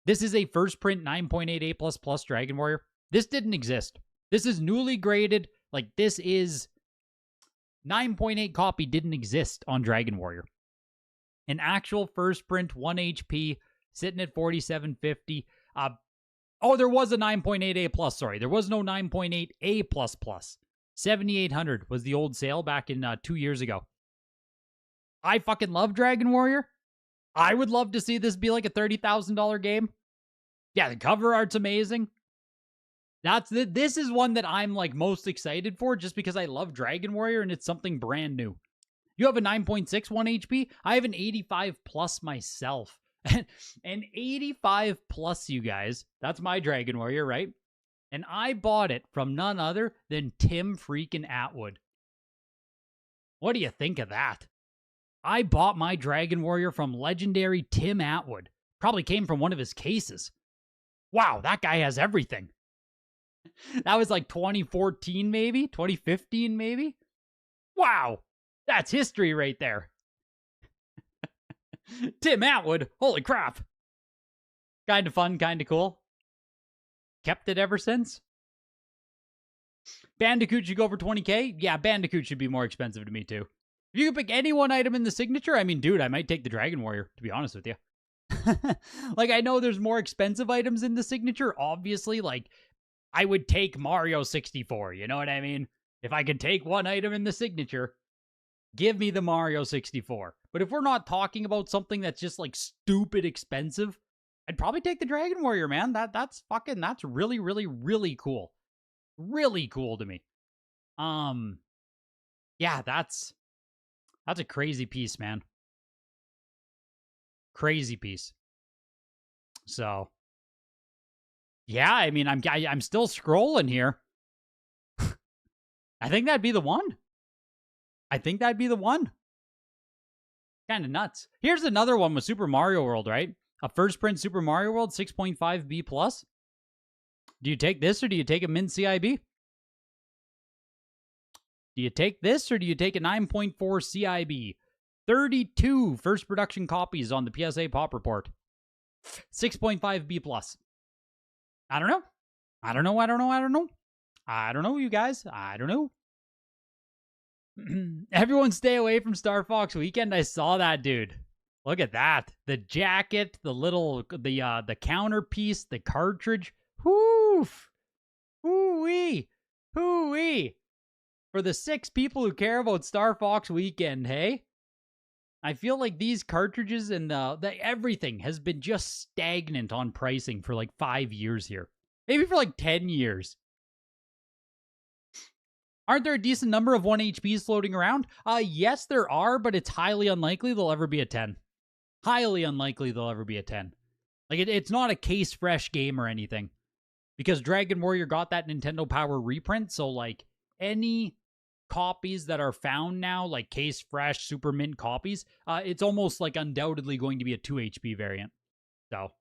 S2: This is a first print 9.8 A++ Dragon Warrior. This didn't exist. This is newly graded. Like, this is 9.8 copy didn't exist on Dragon Warrior. An actual first print 1 HP sitting at 4750. There was a 9.8 A+, sorry. There was no 9.8 A++. 7800 was the old sale back in 2 years ago. I fucking love Dragon Warrior. I would love to see this be like a $30,000 game. Yeah, the cover art's amazing. This is one that I'm like most excited for just because I love Dragon Warrior and it's something brand new. You have a 9.6 1 HP. I have an 85 plus myself. An 85 plus, you guys. That's my Dragon Warrior, right? And I bought it from none other than Tim freaking Atwood. What do you think of that? I bought my Dragon Warrior from legendary Tim Atwood. Probably came from one of his cases. Wow, that guy has everything. That was like 2014 maybe? 2015 maybe? Wow, that's history right there. Tim Atwood, holy crap. Kind of fun, kind of cool. Kept it ever since. Bandicoot should go for 20k? Yeah, Bandicoot should be more expensive to me too. If you could pick any one item in the signature, I mean, dude, I might take the Dragon Warrior, to be honest with you. Like, I know there's more expensive items in the signature. Obviously, like, I would take Mario 64, you know what I mean? If I could take one item in the signature, give me the Mario 64. But if we're not talking about something that's just, like, stupid expensive, I'd probably take the Dragon Warrior, man. That's really, really, really cool. Really cool to me. Yeah, that's a crazy piece, man. Crazy piece. So, yeah, I mean, I'm still scrolling here. I think that'd be the one. Kind of nuts. Here's another one with Super Mario World, right? A first print Super Mario World 6.5 B+. Do you take this or do you take a Mint CIB? Do you take this or do you take a 9.4 CIB? 32 first production copies on the PSA Pop Report. 6.5 B+. I don't know. I don't know, you guys. I don't know. Everyone stay away from Star Fox Weekend. I saw that, dude. Look at that. The jacket, the counterpiece, the cartridge. Woof. Hoo-wee. Hoo-wee. For the 6 people who care about Star Fox Weekend, hey? I feel like these cartridges and the everything has been just stagnant on pricing for like 5 years here. Maybe for like 10 years. Aren't there a decent number of 1 HPs floating around? Yes, there are, but it's highly unlikely they'll ever be a 10. Highly unlikely they'll ever be a 10. Like, it's not a case fresh game or anything. Because Dragon Warrior got that Nintendo Power reprint, so like any copies that are found now, like case fresh, super mint copies, it's almost like undoubtedly going to be a 2 HP variant. So.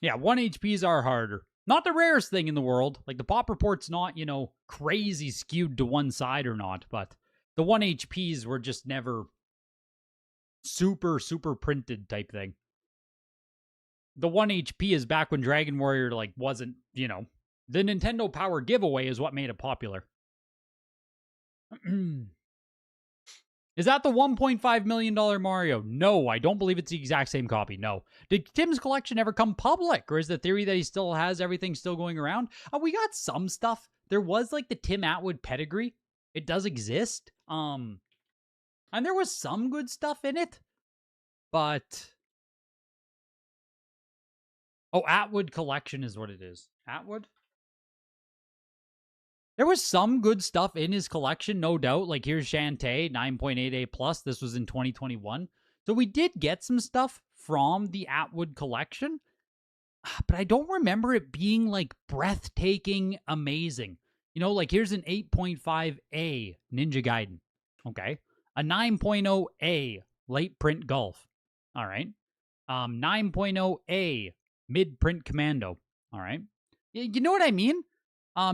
S2: Yeah, 1 HPs are harder. Not the rarest thing in the world. Like, the Pop Report's not, you know, crazy skewed to one side or not, but the 1 HPs were just never super, super printed type thing. The 1 HP is back when Dragon Warrior, like, wasn't, you know, the Nintendo Power giveaway is what made it popular. Is that the $1.5 million Mario? No, I don't believe it's the exact same copy. No. Did Tim's collection ever come public? Or is the theory that he still has everything still going around? We got some stuff. There was like the Tim Atwood pedigree. It does exist. And there was some good stuff in it. But... oh, Atwood collection is what it is. Atwood? There was some good stuff in his collection, no doubt. Like, here's Shantae, 9.8 A+. This was in 2021. So we did get some stuff from the Atwood collection. But I don't remember it being, like, breathtaking amazing. You know, like, here's an 8.5 A Ninja Gaiden. Okay. A 9.0 A late print Golf. All right. 9.0 A mid print Commando. All right. You know what I mean?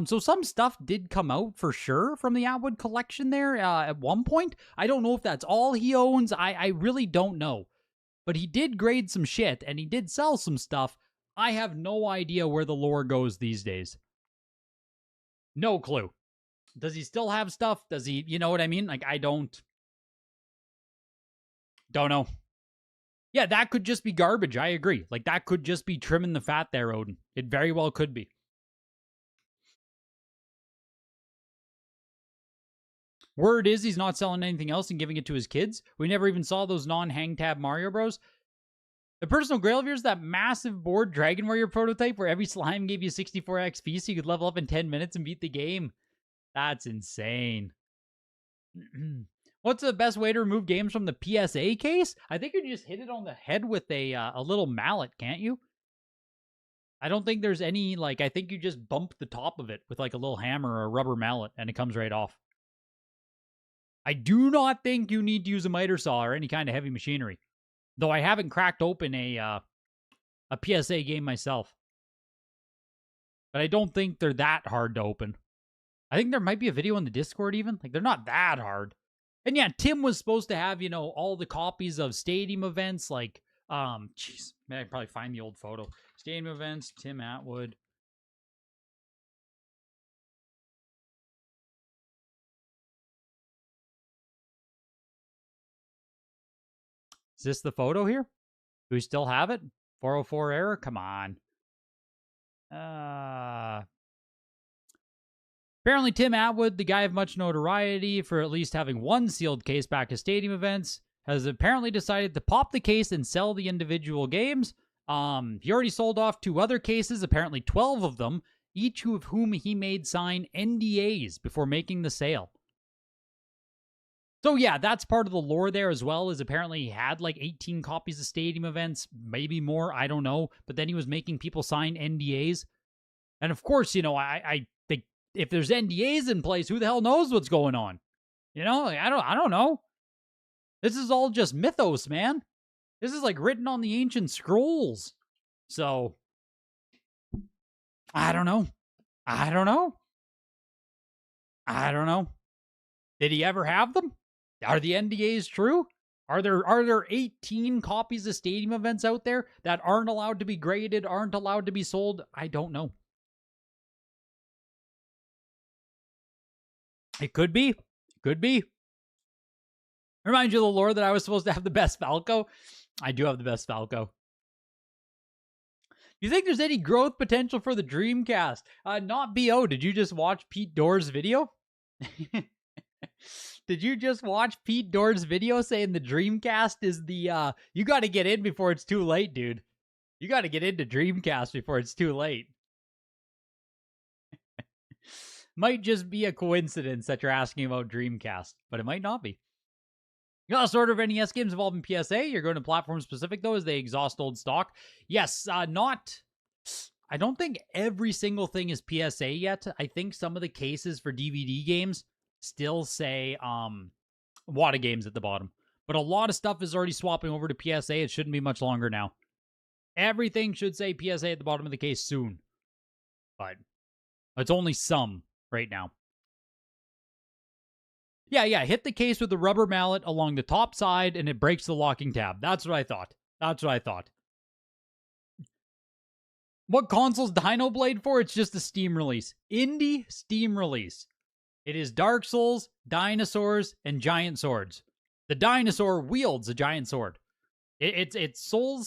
S2: So some stuff did come out for sure from the Atwood collection there at one point. I don't know if that's all he owns. I really don't know. But he did grade some shit, and he did sell some stuff. I have no idea where the lore goes these days. No clue. Does he still have stuff? Does he, you know what I mean? Like, I don't know. Yeah, that could just be garbage. I agree. Like, that could just be trimming the fat there, Odin. It very well could be. Word is he's not selling anything else and giving it to his kids. We never even saw those non-hang tab Mario Bros. The personal grail of yours, that massive board Dragon Warrior prototype where every slime gave you 64 XP so you could level up in 10 minutes and beat the game. That's insane. What's the best way to remove games from the PSA case? I think you can just hit it on the head with a little mallet, can't you? I don't think there's any, like, I think you just bump the top of it with like a little hammer or a rubber mallet and it comes right off. I do not think you need to use a miter saw or any kind of heavy machinery. Though I haven't cracked open a PSA game myself. But I don't think they're that hard to open. I think there might be a video in the Discord even. Like, they're not that hard. And yeah, Tim was supposed to have, you know, all the copies of Stadium events. Like, jeez, man, I can probably find the old photo. Stadium events, Tim Atwood. Is this the photo here? Do we still have it? 404 error? Come on. Apparently Tim Atwood, the guy of much notoriety for at least having one sealed case back at Stadium events, has apparently decided to pop the case and sell the individual games. He already sold off 2 other cases, apparently 12 of them, each of whom he made sign NDAs before making the sale. So yeah, that's part of the lore there as well, is apparently he had like 18 copies of Stadium events, maybe more, I don't know. But then he was making people sign NDAs. And of course, you know, I think if there's NDAs in place, who the hell knows what's going on? You know, I don't know. This is all just mythos, man. This is like written on the ancient scrolls. So, I don't know. Did he ever have them? Are the NDAs true? Are there 18 copies of Stadium events out there that aren't allowed to be graded, aren't allowed to be sold? I don't know. It could be. Could be. Remind you of the lore that I was supposed to have the best Falco. I do have the best Falco. You think there's any growth potential for the Dreamcast? Not BO. Did you just watch Pete Door's video? Did you just watch Pete Door's video saying the Dreamcast is the, you got to get in before it's too late, dude. You got to get into Dreamcast before it's too late. Might just be a coincidence that you're asking about Dreamcast, but it might not be. You got a sort of NES games involved in PSA. You're going to platform specific, though, as they exhaust old stock. Yes, not... I don't think every single thing is PSA yet. I think some of the cases for DVD games still say WATA games at the bottom. But a lot of stuff is already swapping over to PSA. It shouldn't be much longer now. Everything should say PSA at the bottom of the case soon. But it's only some right now. Yeah, hit the case with the rubber mallet along the top side and it breaks the locking tab. That's what I thought. What console's Dino Blade for? It's just a Steam release. Indie Steam release. It is Dark Souls, dinosaurs, and giant swords. The dinosaur wields a giant sword. It's Soul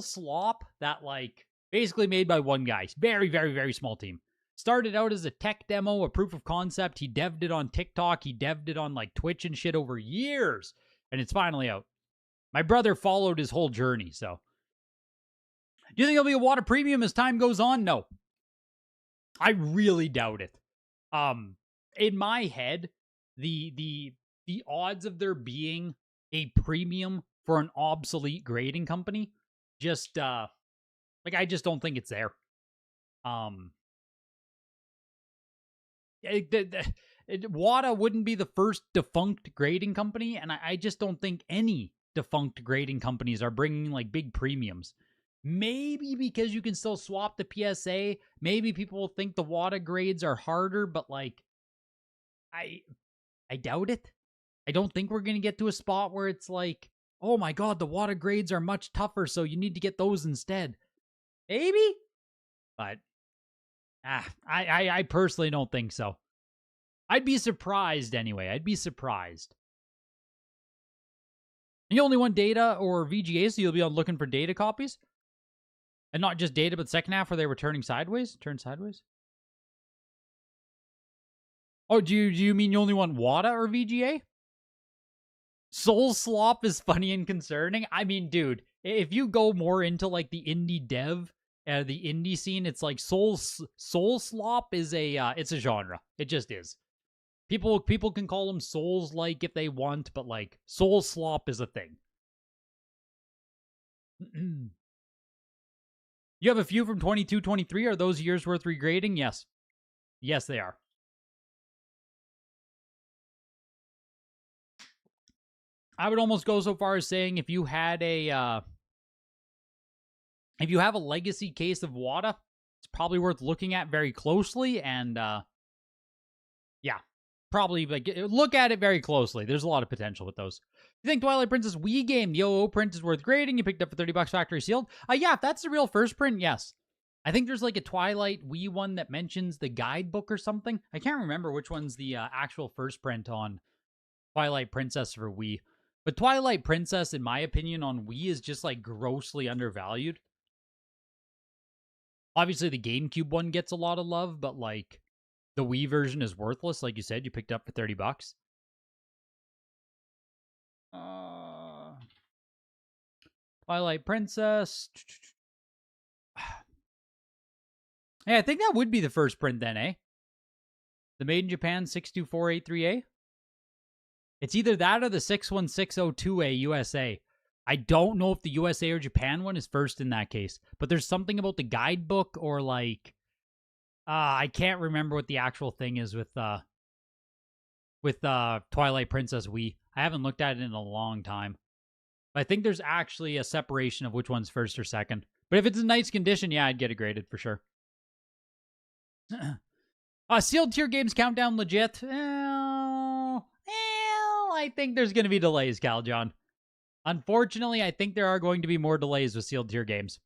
S2: Slop that, like, basically made by one guy. Very, very, very small team. Started out as a tech demo, a proof of concept. He devved it on TikTok. He devved it on, like, Twitch and shit over years. And it's finally out. My brother followed his whole journey, so. Do you think there'll be a WATA Premium as time goes on? No. I really doubt it. In my head, the odds of there being a premium for an obsolete grading company, just, like, I just don't think it's there. WATA wouldn't be the first defunct grading company, and I just don't think any defunct grading companies are bringing, like, big premiums. Maybe because you can still swap the PSA. Maybe people will think the WADA grades are harder, but like, I doubt it. I don't think we're going to get to a spot where it's like, oh my god, the WADA grades are much tougher, so you need to get those instead. Maybe? But, I personally don't think so. I'd be surprised anyway. I'd be surprised. You only want data or VGA, so you'll be on looking for data copies? And not just data, but second half where they were turning sideways? Turn sideways? Oh, do you mean you only want WADA or VGA? Soul Slop is funny and concerning. I mean, dude, if you go more into like the indie dev, the indie scene, it's like Soul Slop is it's a genre. It just is. People can call them Souls like if they want, but like Soul Slop is a thing. You have a few from 22, 23. Are those years worth regrading? Yes. Yes, they are. I would almost go so far as saying if you had if you have a legacy case of WADA, it's probably worth looking at very closely and yeah, probably like look at it very closely. There's a lot of potential with those. You think Twilight Princess Wii game, the OO print is worth grading? You picked up for $30 factory sealed. Yeah, if that's the real first print, yes. I think there's like a Twilight Wii one that mentions the guidebook or something. I can't remember which one's the actual first print on Twilight Princess for Wii. But Twilight Princess, in my opinion, on Wii is just like grossly undervalued. Obviously, the GameCube one gets a lot of love, but like the Wii version is worthless. Like you said, you picked up for $30. Twilight Princess. Hey, I think that would be the first print then, eh? The Made in Japan 62483A? It's either that or the 61602A USA. I don't know if the USA or Japan one is first in that case, but there's something about the guidebook or like, I can't remember what the actual thing is with Twilight Princess Wii. I haven't looked at it in a long time. But I think there's actually a separation of which one's first or second. But if it's in nice condition, yeah, I'd get it graded for sure. Sealed tier games countdown legit. I think there's going to be delays, Cal John. Unfortunately, I think there are going to be more delays with sealed tier games.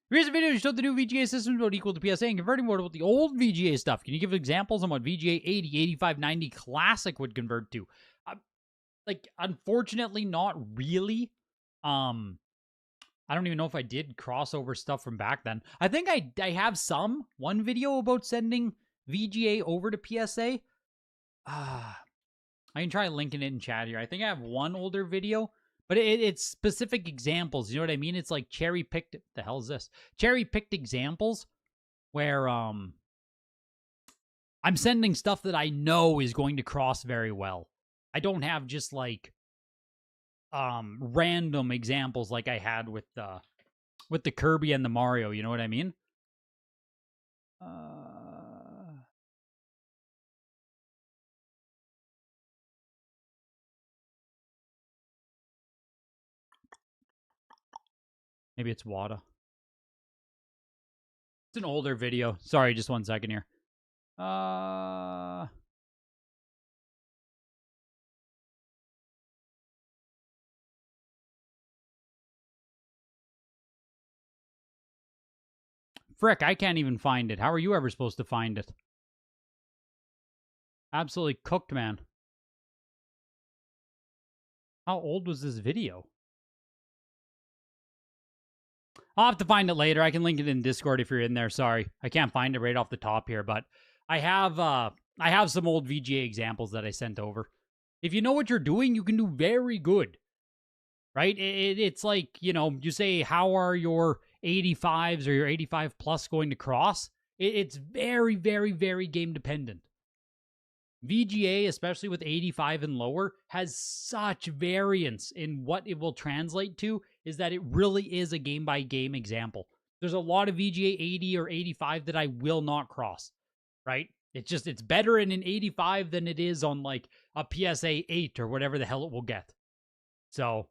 S2: Recent video showed the new VGA systems would equal to PSA and converting mode with the old VGA stuff. Can you give examples on what VGA 80, 85, 90 Classic would convert to? Like, unfortunately, not really. I don't even know if I did crossover stuff from back then. I think I have one video about sending VGA over to PSA. I can try linking it in chat here. I think I have one older video, but it's specific examples. You know what I mean? It's like cherry-picked... The hell is this? Cherry-picked examples where I'm sending stuff that I know is going to cross very well. I don't have just like random examples like I had with the Kirby and the Mario. You know what I mean? Maybe it's WADA. It's an older video. Sorry, just 1 second here. Frick, I can't even find it. How are you ever supposed to find it? Absolutely cooked, man. How old was this video? I'll have to find it later. I can link it in Discord if you're in there. Sorry. I can't find it right off the top here, but I have some old VGA examples that I sent over. If you know what you're doing, you can do very good. Right? It's like, you know, you say, how are your 85s or your 85 plus going to cross? It's very, very, very game dependent. VGA, especially with 85 and lower, has such variance in what it will translate to, is that it really is a game-by-game example. There's a lot of VGA 80 or 85 that I will not cross, right? It's better in an 85 than it is on, like, a PSA 8 or whatever the hell it will get. So,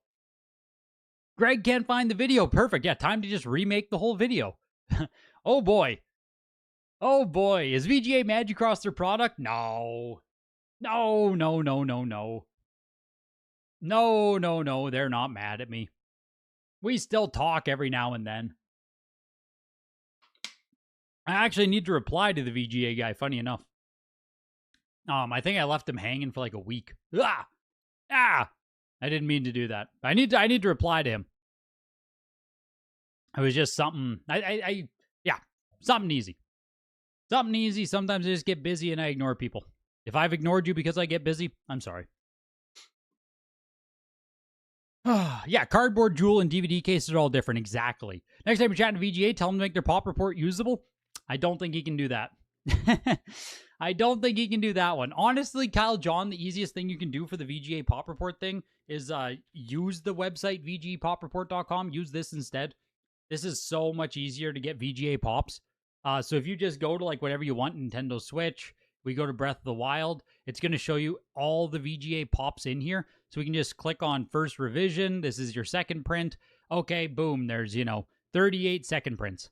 S2: Greg can't find the video. Perfect. Yeah, time to just remake the whole video. Oh boy. Oh boy. Is VGA mad you crossed their product? No. No, no, no, no, no. No, no, no. They're not mad at me. We still talk every now and then. I actually need to reply to the VGA guy, funny enough. I think I left him hanging for like a week. I didn't mean to do that. I need to reply to him. It was just something. Something easy. Something easy. Sometimes I just get busy and I ignore people. If I've ignored you because I get busy, I'm sorry. Yeah, cardboard, jewel, and DVD cases are all different. Exactly. Next time you're chatting to VGA, tell them to make their pop report usable. I don't think he can do that. I don't think he can do that one. Honestly, Kyle John, the easiest thing you can do for the VGA pop report thing is use the website vgpopreport.com. Use this instead. This is so much easier to get VGA pops. So if you just go to like whatever you want, Nintendo Switch, we go to Breath of the Wild, it's going to show you all the VGA pops in here. So we can just click on first revision. This is your second print. Okay, boom. There's, 38 second prints.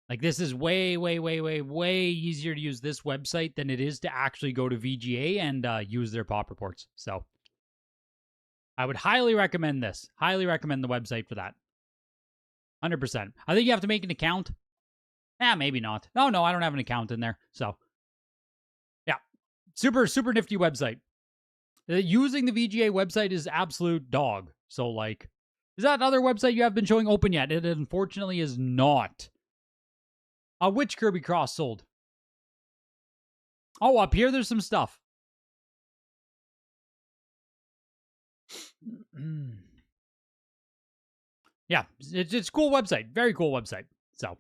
S2: Like, this is way, way, way, way, way easier to use this website than it is to actually go to VGA and use their pop reports. So I would highly recommend this. Highly recommend the website for that. 100%. I think you have to make an account. Maybe not. No, I don't have an account in there. So, yeah. Super, super nifty website. Using the VGA website is absolute dog. So, like, is that other website you have been showing open yet? It unfortunately is not. Which Kirby Cross sold? Oh, up here there's some stuff. Yeah, it's a cool website. Very cool website. So,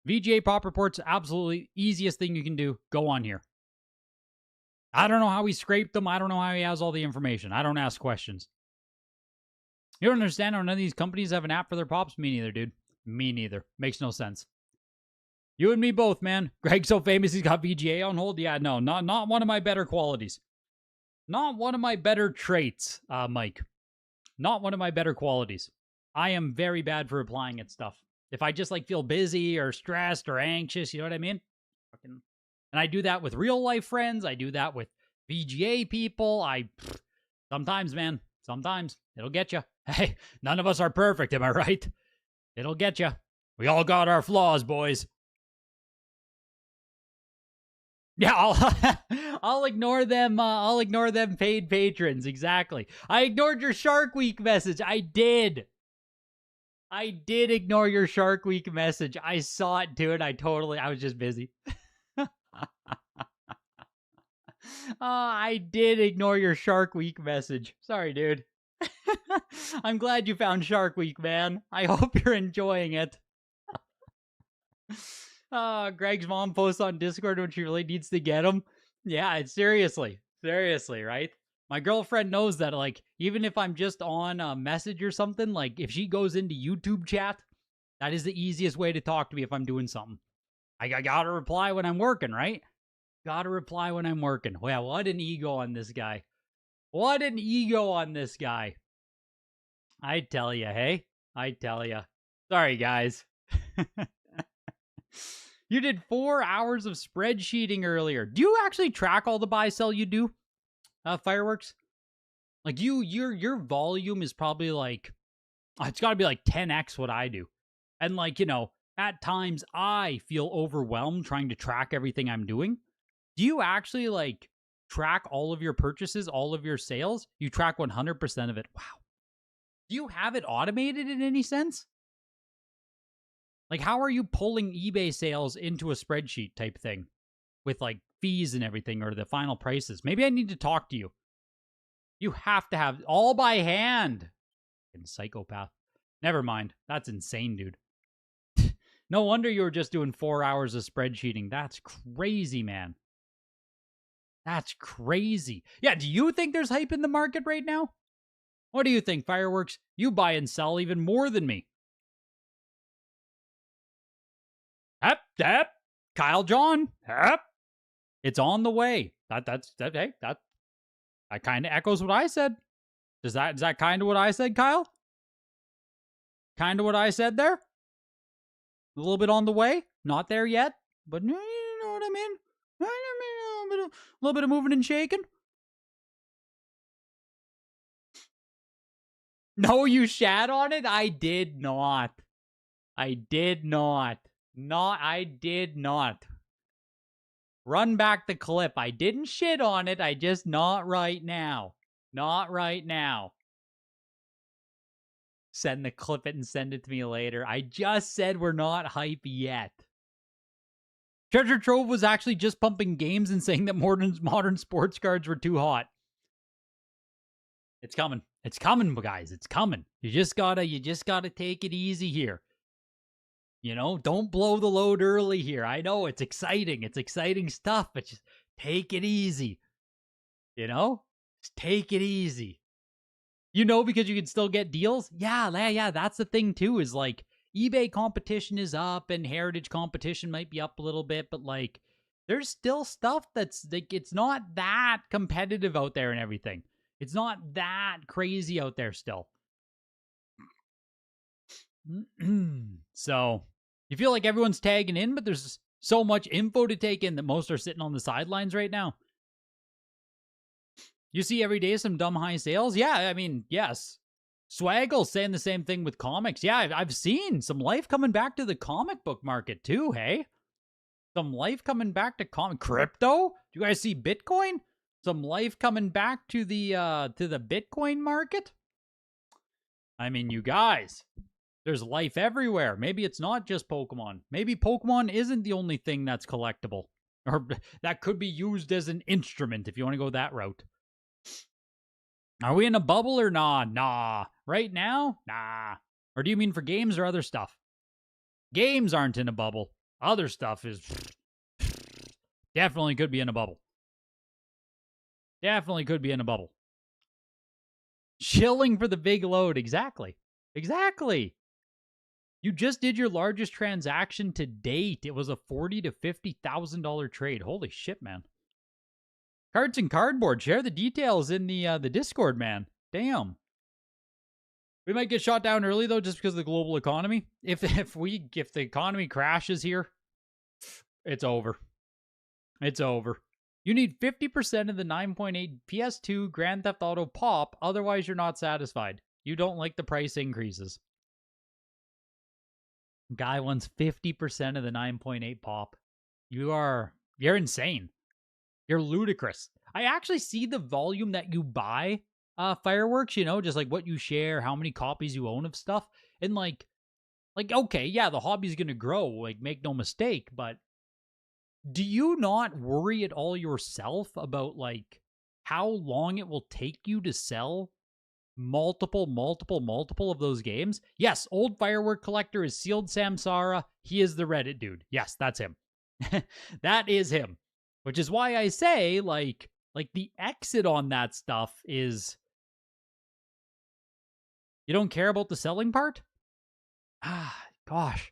S2: VGA pop reports, absolutely easiest thing you can do. Go on here. I don't know how he scraped them. I don't know how he has all the information. I don't ask questions. You don't understand how none of these companies have an app for their pops? Me neither, dude. Me neither. Makes no sense. You and me both, man. Greg's so famous he's got VGA on hold? Yeah, no, not one of my better qualities. Not one of my better traits, Mike. Not one of my better qualities. I am very bad for replying at stuff. If I just, like, feel busy or stressed or anxious, you know what I mean? And I do that with real life friends. I do that with VGA people. Sometimes, man. Sometimes. It'll get you. Hey, none of us are perfect, am I right? It'll get you. We all got our flaws, boys. Yeah, I'll ignore them. I'll ignore them paid patrons. Exactly. I ignored your Shark Week message. I did ignore your Shark Week message. I saw it, dude. I was just busy. I did ignore your Shark Week message. Sorry, dude. I'm glad you found Shark Week, man. I hope you're enjoying it. Greg's mom posts on Discord when she really needs to get him. Yeah, it's seriously, right? My girlfriend knows that, like, even if I'm just on a message or something, like, if she goes into YouTube chat, that is the easiest way to talk to me if I'm doing something. I gotta reply when I'm working, right? Gotta reply when I'm working. Wow, what an ego on this guy. What an ego on this guy. I tell you, hey? I tell you. Sorry, guys. You did 4 hours of spreadsheeting earlier. Do you actually track all the buy sell you do? Fireworks? Like, your volume is probably like, it's got to be like 10x what I do. And, like, at times I feel overwhelmed trying to track everything I'm doing. Do you actually, like, track all of your purchases, all of your sales? You track 100% of it. Wow. Do you have it automated in any sense? Like, how are you pulling eBay sales into a spreadsheet type thing with, like, fees and everything or the final prices? Maybe I need to talk to you. You have to have all by hand. Fucking psychopath. Never mind. That's insane, dude. No wonder you were just doing 4 hours of spreadsheeting. That's crazy, man. That's crazy. Yeah, do you think there's hype in the market right now? What do you think, Fireworks? You buy and sell even more than me. Yep. Kyle John. Yep. It's on the way. That kind of echoes what I said. Is that kind of what I said, Kyle? Kind of what I said there. A little bit on the way. Not there yet, but you know what I mean? A little bit of moving and shaking. No, you shat on it? I did not. I did not. I did not. Run back the clip. I didn't shit on it. I just not right now. Not right now. Send the clip it and send it to me later. I just said we're not hype yet. Treasure Trove was actually just pumping games and saying that modern sports cards were too hot. It's coming. It's coming, guys. It's coming. You just gotta take it easy here. You know, don't blow the load early here. I know it's exciting. It's exciting stuff, but just take it easy. You know? Just take it easy. You know, because you can still get deals. Yeah. That's the thing too, is like eBay competition is up and Heritage competition might be up a little bit, but like there's still stuff that's like, it's not that competitive out there and everything. It's not that crazy out there still. So you feel like everyone's tagging in, but there's so much info to take in that most are sitting on the sidelines right now. You see every day some dumb high sales? Yeah, I mean, yes. Swaggle's saying the same thing with comics. Yeah, I've seen some life coming back to the comic book market too, hey? Some life coming back to crypto? Do you guys see Bitcoin? Some life coming back to the Bitcoin market? I mean, you guys, there's life everywhere. Maybe it's not just Pokemon. Maybe Pokemon isn't the only thing that's collectible. Or that could be used as an instrument if you want to go that route. Are we in a bubble or nah? Nah. Right now? Nah. Or do you mean for games or other stuff? Games aren't in a bubble. Other stuff is definitely could be in a bubble. Definitely could be in a bubble. Chilling for the big load. Exactly. You just did your largest transaction to date. It was a $40,000 to $50,000 trade. Holy shit, man. Cards and Cardboard. Share the details in the Discord, man. Damn. We might get shot down early, though, just because of the global economy. If the economy crashes here, it's over. It's over. You need 50% of the 9.8 PS2 Grand Theft Auto pop, otherwise you're not satisfied. You don't like the price increases. Guy wants 50% of the 9.8 pop. You're insane. You're ludicrous. I actually see the volume that you buy fireworks, you know, just like what you share, how many copies you own of stuff. And like, okay, yeah, the hobby's going to grow, like make no mistake, but do you not worry at all yourself about like how long it will take you to sell multiple of those games? Yes, Old Firework Collector is Sealed Samsara. He is the Reddit dude. Yes, that's him. That is him. Which is why I say, like the exit on that stuff is, you don't care about the selling part? Ah, gosh.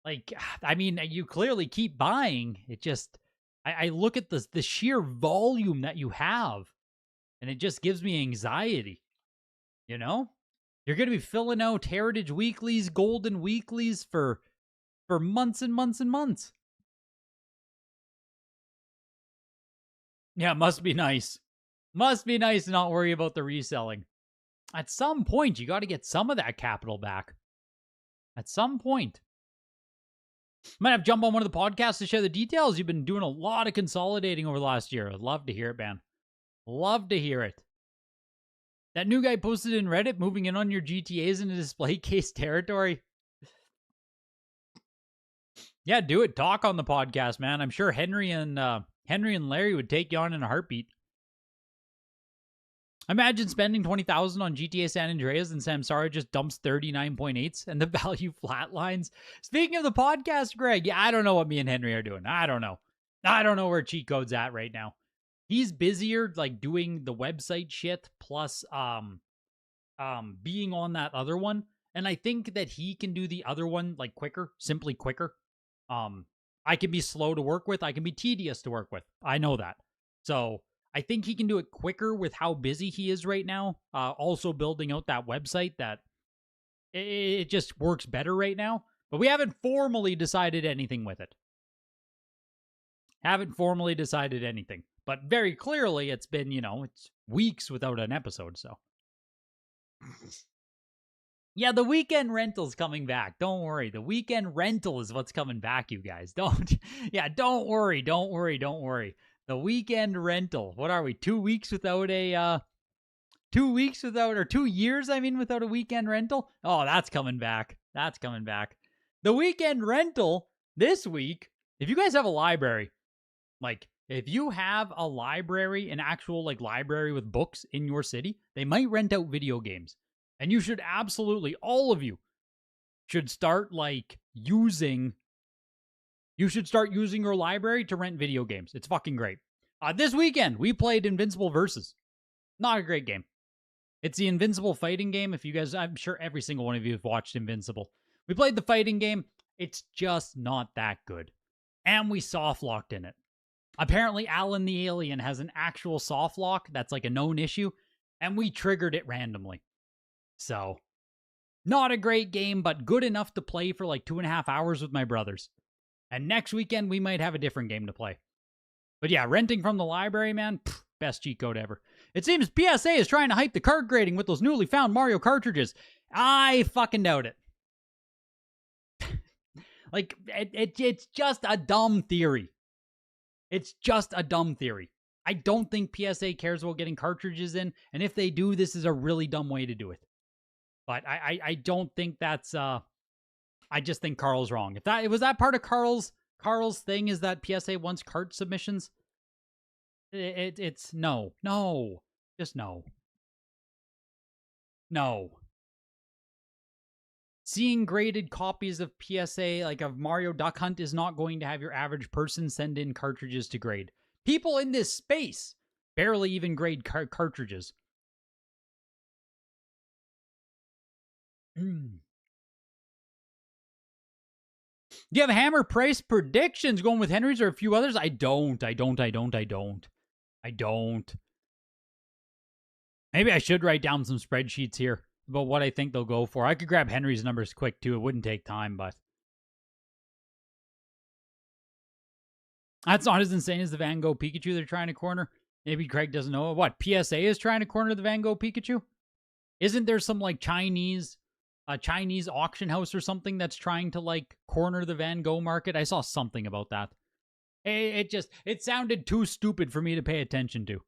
S2: Like, I mean, you clearly keep buying. It just, I look at the sheer volume that you have, and it just gives me anxiety. You know? You're going to be filling out Heritage Weeklies, Goldin Weeklies for months and months and months. Yeah, must be nice. Must be nice to not worry about the reselling. At some point, you got to get some of that capital back. At some point. Might have to jump on one of the podcasts to share the details. You've been doing a lot of consolidating over the last year. I'd love to hear it, man. Love to hear it. That new guy posted in Reddit, moving in on your GTAs into display case territory. Yeah, do it. Talk on the podcast, man. I'm sure Henry and Larry would take you on in a heartbeat. Imagine spending $20,000 on GTA San Andreas and Samsara just dumps 39.8s and the value flatlines. Speaking of the podcast, Greg, yeah, I don't know what me and Henry are doing. I don't know. I don't know where cheat code's at right now. He's busier like doing the website shit plus being on that other one. And I think that he can do the other one like quicker, simply quicker. I can be slow to work with. I can be tedious to work with. I know that. So I think he can do it quicker with how busy he is right now. Also building out that website that It just works better right now. But we haven't formally decided anything with it. Haven't formally decided anything. But very clearly, it's been, it's weeks without an episode, so. Yeah, the weekend rental's coming back. Don't worry. The weekend rental is what's coming back, you guys. Don't worry. The weekend rental. What are we, 2 weeks without a, 2 weeks without, or 2 years, without a weekend rental? Oh, that's coming back. The weekend rental this week, if you guys have a library, if you have a library, an actual, library with books in your city, they might rent out video games. And you should absolutely, all of you, should start, using your library to rent video games. It's fucking great. This weekend, we played Invincible Versus. Not a great game. It's the Invincible fighting game. If you guys, I'm sure every single one of you have watched Invincible. We played the fighting game. It's just not that good. And we soft locked in it. Apparently, Alan the Alien has an actual soft lock that's a known issue, and we triggered it randomly. So, not a great game, but good enough to play for 2.5 hours with my brothers. And next weekend, we might have a different game to play. But yeah, renting from the library, man, best cheat code ever. It seems PSA is trying to hype the card grading with those newly found Mario cartridges. I fucking doubt it. It's just a dumb theory. I don't think PSA cares about getting cartridges in, and if they do, this is a really dumb way to do it. But I don't think that's I just think Carl's wrong. If that was that part of Carl's thing is that PSA wants cart submissions. It's no. Just no. No. Seeing graded copies of PSA, of Mario Duck Hunt, is not going to have your average person send in cartridges to grade. People in this space barely even grade cartridges. Do you have hammer price predictions going with Henry's or a few others? I don't. Maybe I should write down some spreadsheets here about what I think they'll go for. I could grab Henry's numbers quick, too. It wouldn't take time, but... That's not as insane as the Van Gogh Pikachu they're trying to corner. Maybe Craig doesn't know. What, PSA is trying to corner the Van Gogh Pikachu? Isn't there some, Chinese auction house or something that's trying to, corner the Van Gogh market? I saw something about that. It sounded too stupid for me to pay attention to.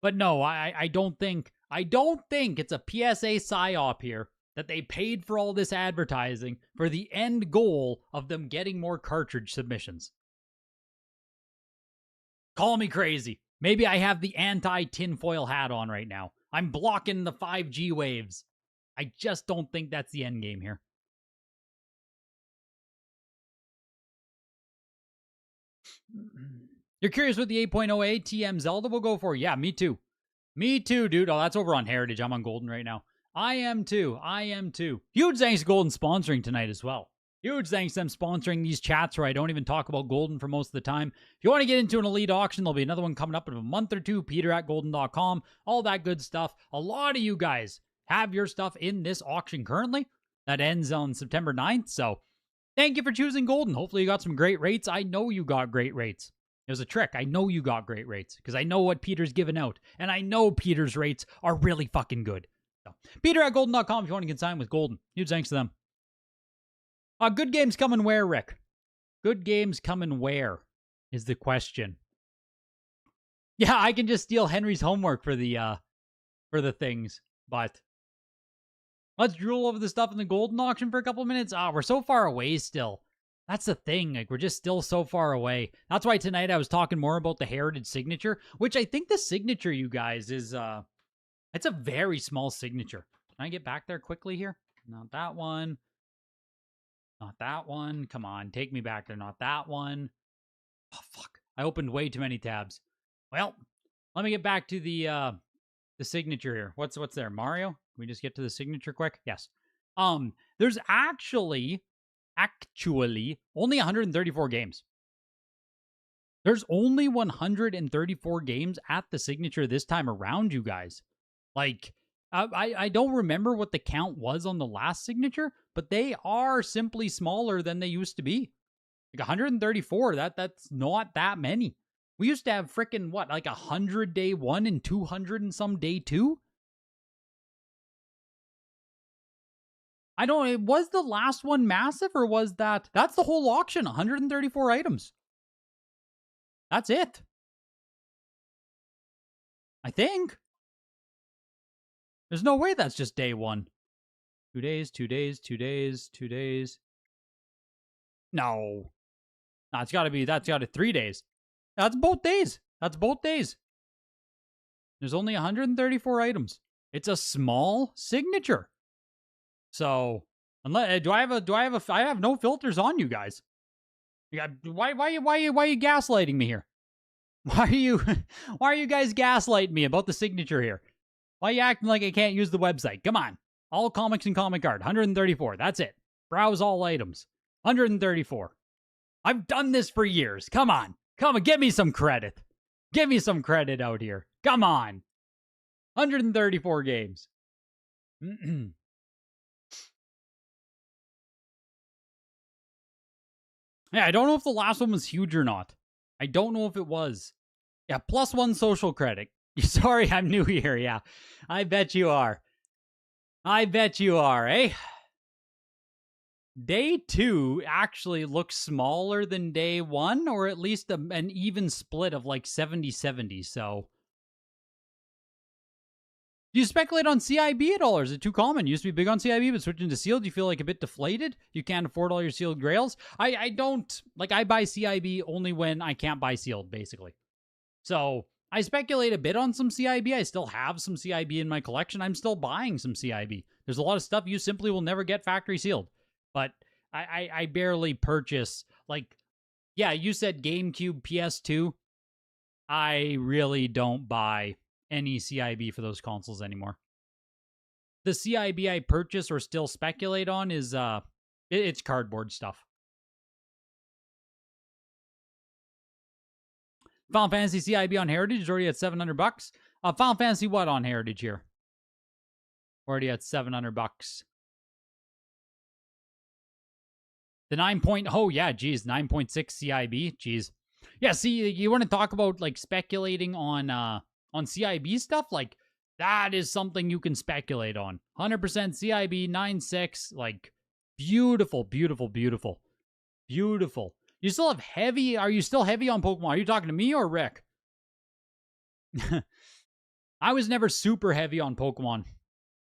S2: But no, I don't think it's a PSA psyop here that they paid for all this advertising for the end goal of them getting more cartridge submissions. Call me crazy. Maybe I have the anti-tinfoil hat on right now. I'm blocking the 5G waves. I just don't think that's the end game here. You're curious what the 8.0 ATM Zelda will go for? Yeah, me too. Me too, dude. Oh, that's over on Heritage. I'm on Goldin right now. I am too. Huge thanks to Goldin sponsoring tonight as well. Huge thanks to them sponsoring these chats where I don't even talk about Goldin for most of the time. If you want to get into an elite auction, there'll be another one coming up in a month or two. Peter@Goldin.com. All that good stuff. A lot of you guys have your stuff in this auction currently. That ends on September 9th. So thank you for choosing Goldin. Hopefully you got some great rates. I know you got great rates. It was a trick. I know you got great rates because I know what Peter's giving out. And I know Peter's rates are really fucking good. So, Peter@Goldin.com if you want to consign with Goldin. Huge thanks to them. Good games coming where, Rick? Good games coming where is the question. Yeah, I can just steal Henry's homework for the things, but let's drool over the stuff in the Goldin auction for a couple of minutes. We're so far away still. That's the thing. We're just still so far away. That's why tonight I was talking more about the Heritage signature, which I think the signature, you guys, is it's a very small signature. Can I get back there quickly here? Not that one. Not that one. Come on, take me back there. Not that one. Oh, fuck. I opened way too many tabs. Well, let me get back to the signature here. What's there? Mario? Can we just get to the signature quick? Yes. There's actually only 134 games. There's only 134 games at the signature this time around, you guys. I don't remember what the count was on the last signature, but they are simply smaller than they used to be. Like 134, that's not that many. We used to have freaking what, like 100 day one and 200 and some day two? I don't, was the last one massive or was that's the whole auction, 134 items. That's it. I think. There's no way that's just day one. 2 days, 2 days, 2 days, 2 days. No. No, that's got to 3 days. That's both days. That's both days. There's only 134 items. It's a small signature. So, unless I have no filters on you guys. Why are you gaslighting me here? Why are you guys gaslighting me about the signature here? Why are you acting like I can't use the website? Come on. All comics and comic art, 134. That's it. Browse all items. 134. I've done this for years. Come on. Give me some credit. Give me some credit out here. Come on. 134 games. Yeah, I don't know if the last one was huge or not. I don't know if it was. Yeah, +1 social credit. Sorry, I'm new here. Yeah, I bet you are. I bet you are, eh? Day 2 actually looks smaller than day 1, or at least an even split of like 70-70, so. Do you speculate on CIB at all, or is it too common? You used to be big on CIB, but switching to sealed, you feel like a bit deflated? You can't afford all your sealed grails? I don't, like, I buy CIB only when I can't buy sealed, basically. So, I speculate a bit on some CIB. I still have some CIB in my collection. I'm still buying some CIB. There's a lot of stuff you simply will never get factory sealed. But I barely purchase, like, yeah, you said GameCube, PS2. I really don't buy any CIB for those consoles anymore. The CIB I purchase or still speculate on is, it's cardboard stuff. Final Fantasy CIB on Heritage is already at $700. Final Fantasy what on Heritage here? Already at $700. The 9. Oh yeah, geez, 9.6 CIB. Geez. Yeah, see, you want to talk about like speculating on CIB stuff? Like, that is something you can speculate on. 100% CIB, 9.6, like, beautiful, beautiful, beautiful. Beautiful. You still have heavy, are you still heavy on Pokemon? Are you talking to me or Rick? I was never super heavy on Pokemon.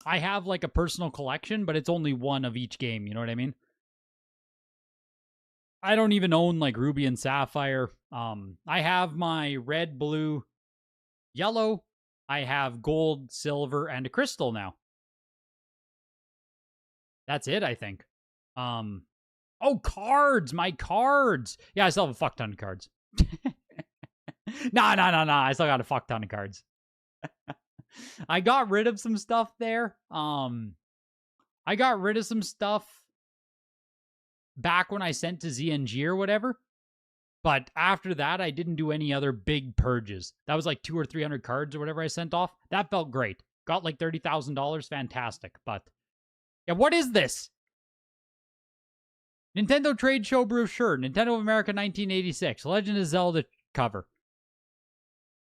S2: I have like a personal collection, but it's only one of each game, you know what I mean? I don't even own like Ruby and Sapphire. I have my red, blue, yellow. I have gold, silver, and a crystal now. That's it, I think. Oh, cards! My cards! Yeah, I still have a fuck ton of cards. Nah. I still got a fuck ton of cards. I got rid of some stuff there. I got rid of some stuff back when I sent to ZNG or whatever. But after that, I didn't do any other big purges. That was like 200 or 300 cards or whatever I sent off. That felt great. Got like $30,000. Fantastic. But yeah, what is this? Nintendo Trade Show brochure. Nintendo of America 1986. Legend of Zelda cover.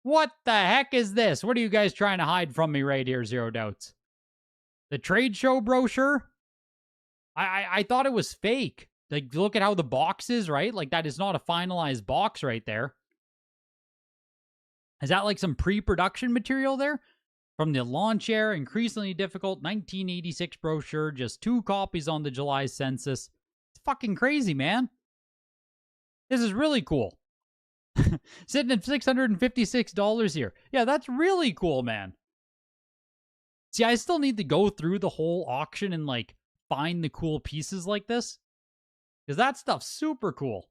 S2: What the heck is this? What are you guys trying to hide from me right here, Zero Doubts? The trade show brochure? I thought it was fake. Like, look at how the box is, right? Like, that is not a finalized box right there. Is that like some pre-production material there? From the launch era, increasingly difficult 1986 brochure, just 2 copies on the July census. It's fucking crazy, man. This is really cool. Sitting at $656 here. Yeah, that's really cool, man. See, I still need to go through the whole auction and, like, find the cool pieces like this. Because that stuff's super cool.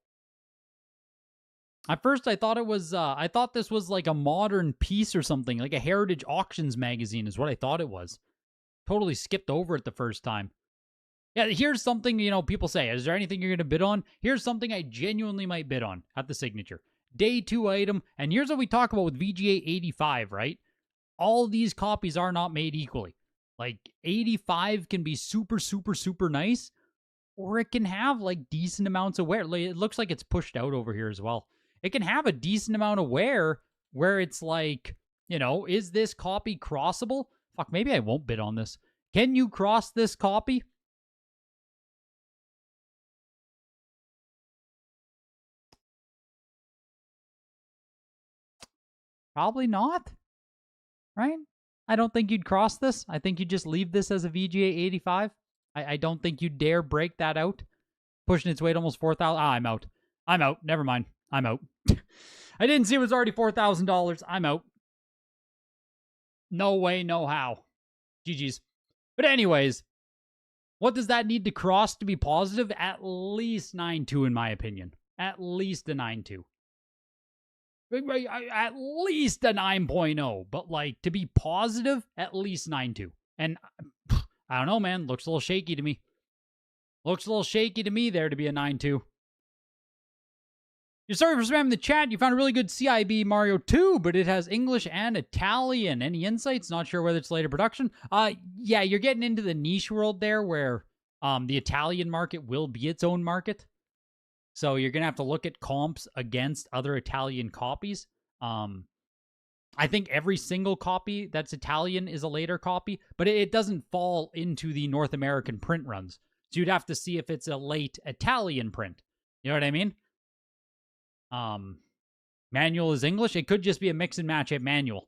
S2: At first, I thought it was, I thought this was like a modern piece or something. Like a Heritage Auctions magazine is what I thought it was. Totally skipped over it the first time. Yeah, here's something, you know, people say, is there anything you're going to bid on? Here's something I genuinely might bid on at the signature. Day 2 item, and here's what we talk about with VGA 85, right? All these copies are not made equally. Like 85 can be super, super, super nice, or it can have like decent amounts of wear. Like, it looks like it's pushed out over here as well. It can have a decent amount of wear where it's like, you know, is this copy crossable? Fuck, maybe I won't bid on this. Can you cross this copy? Probably not, right? I don't think you'd cross this. I think you'd just leave this as a VGA 85. I don't think you'd dare break that out. Pushing its way to almost 4,000. Ah, I'm out. I'm out. Never mind. I'm out. I didn't see it was already $4,000. I'm out. No way, no how. GG's. But anyways, what does that need to cross to be positive? At least 9.2 in my opinion. At least a 9.2. At least a 9.0. But like, to be positive, at least 9.2. And I don't know, man. Looks a little shaky to me. Looks a little shaky to me there to be a 9.2. You're sorry for spamming the chat. You found a really good CIB Mario 2, but it has English and Italian. Any insights? Not sure whether it's later production. Yeah, you're getting into the niche world there where the Italian market will be its own market. So you're going to have to look at comps against other Italian copies. I think every single copy that's Italian is a later copy, but it doesn't fall into the North American print runs. So you'd have to see if it's a late Italian print. You know what I mean? Manual is English. It could just be a mix and match at manual.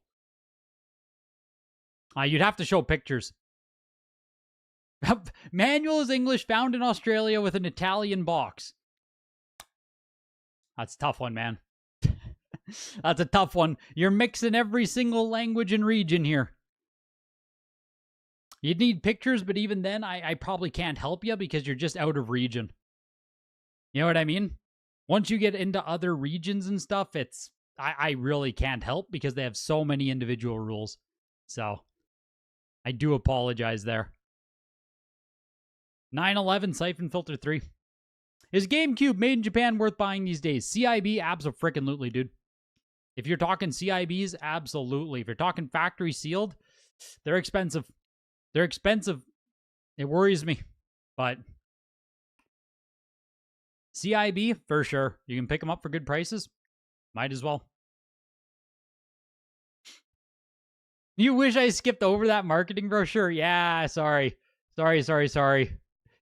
S2: You'd have to show pictures. Manual is English, found in Australia with an Italian box. That's a tough one, man. That's a tough one. You're mixing every single language and region here. You'd need pictures, but even then, I probably can't help you because you're just out of region. You know what I mean? Once you get into other regions and stuff, I really can't help because they have so many individual rules. So, I do apologize there. 911 Siphon Filter 3. Is GameCube made in Japan worth buying these days? CIB, abso-frickin-lutely, dude. If you're talking CIBs, absolutely. If you're talking factory sealed, they're expensive. They're expensive. It worries me. But CIB, for sure. You can pick them up for good prices. Might as well. You wish I skipped over that marketing brochure? Yeah, sorry. Sorry.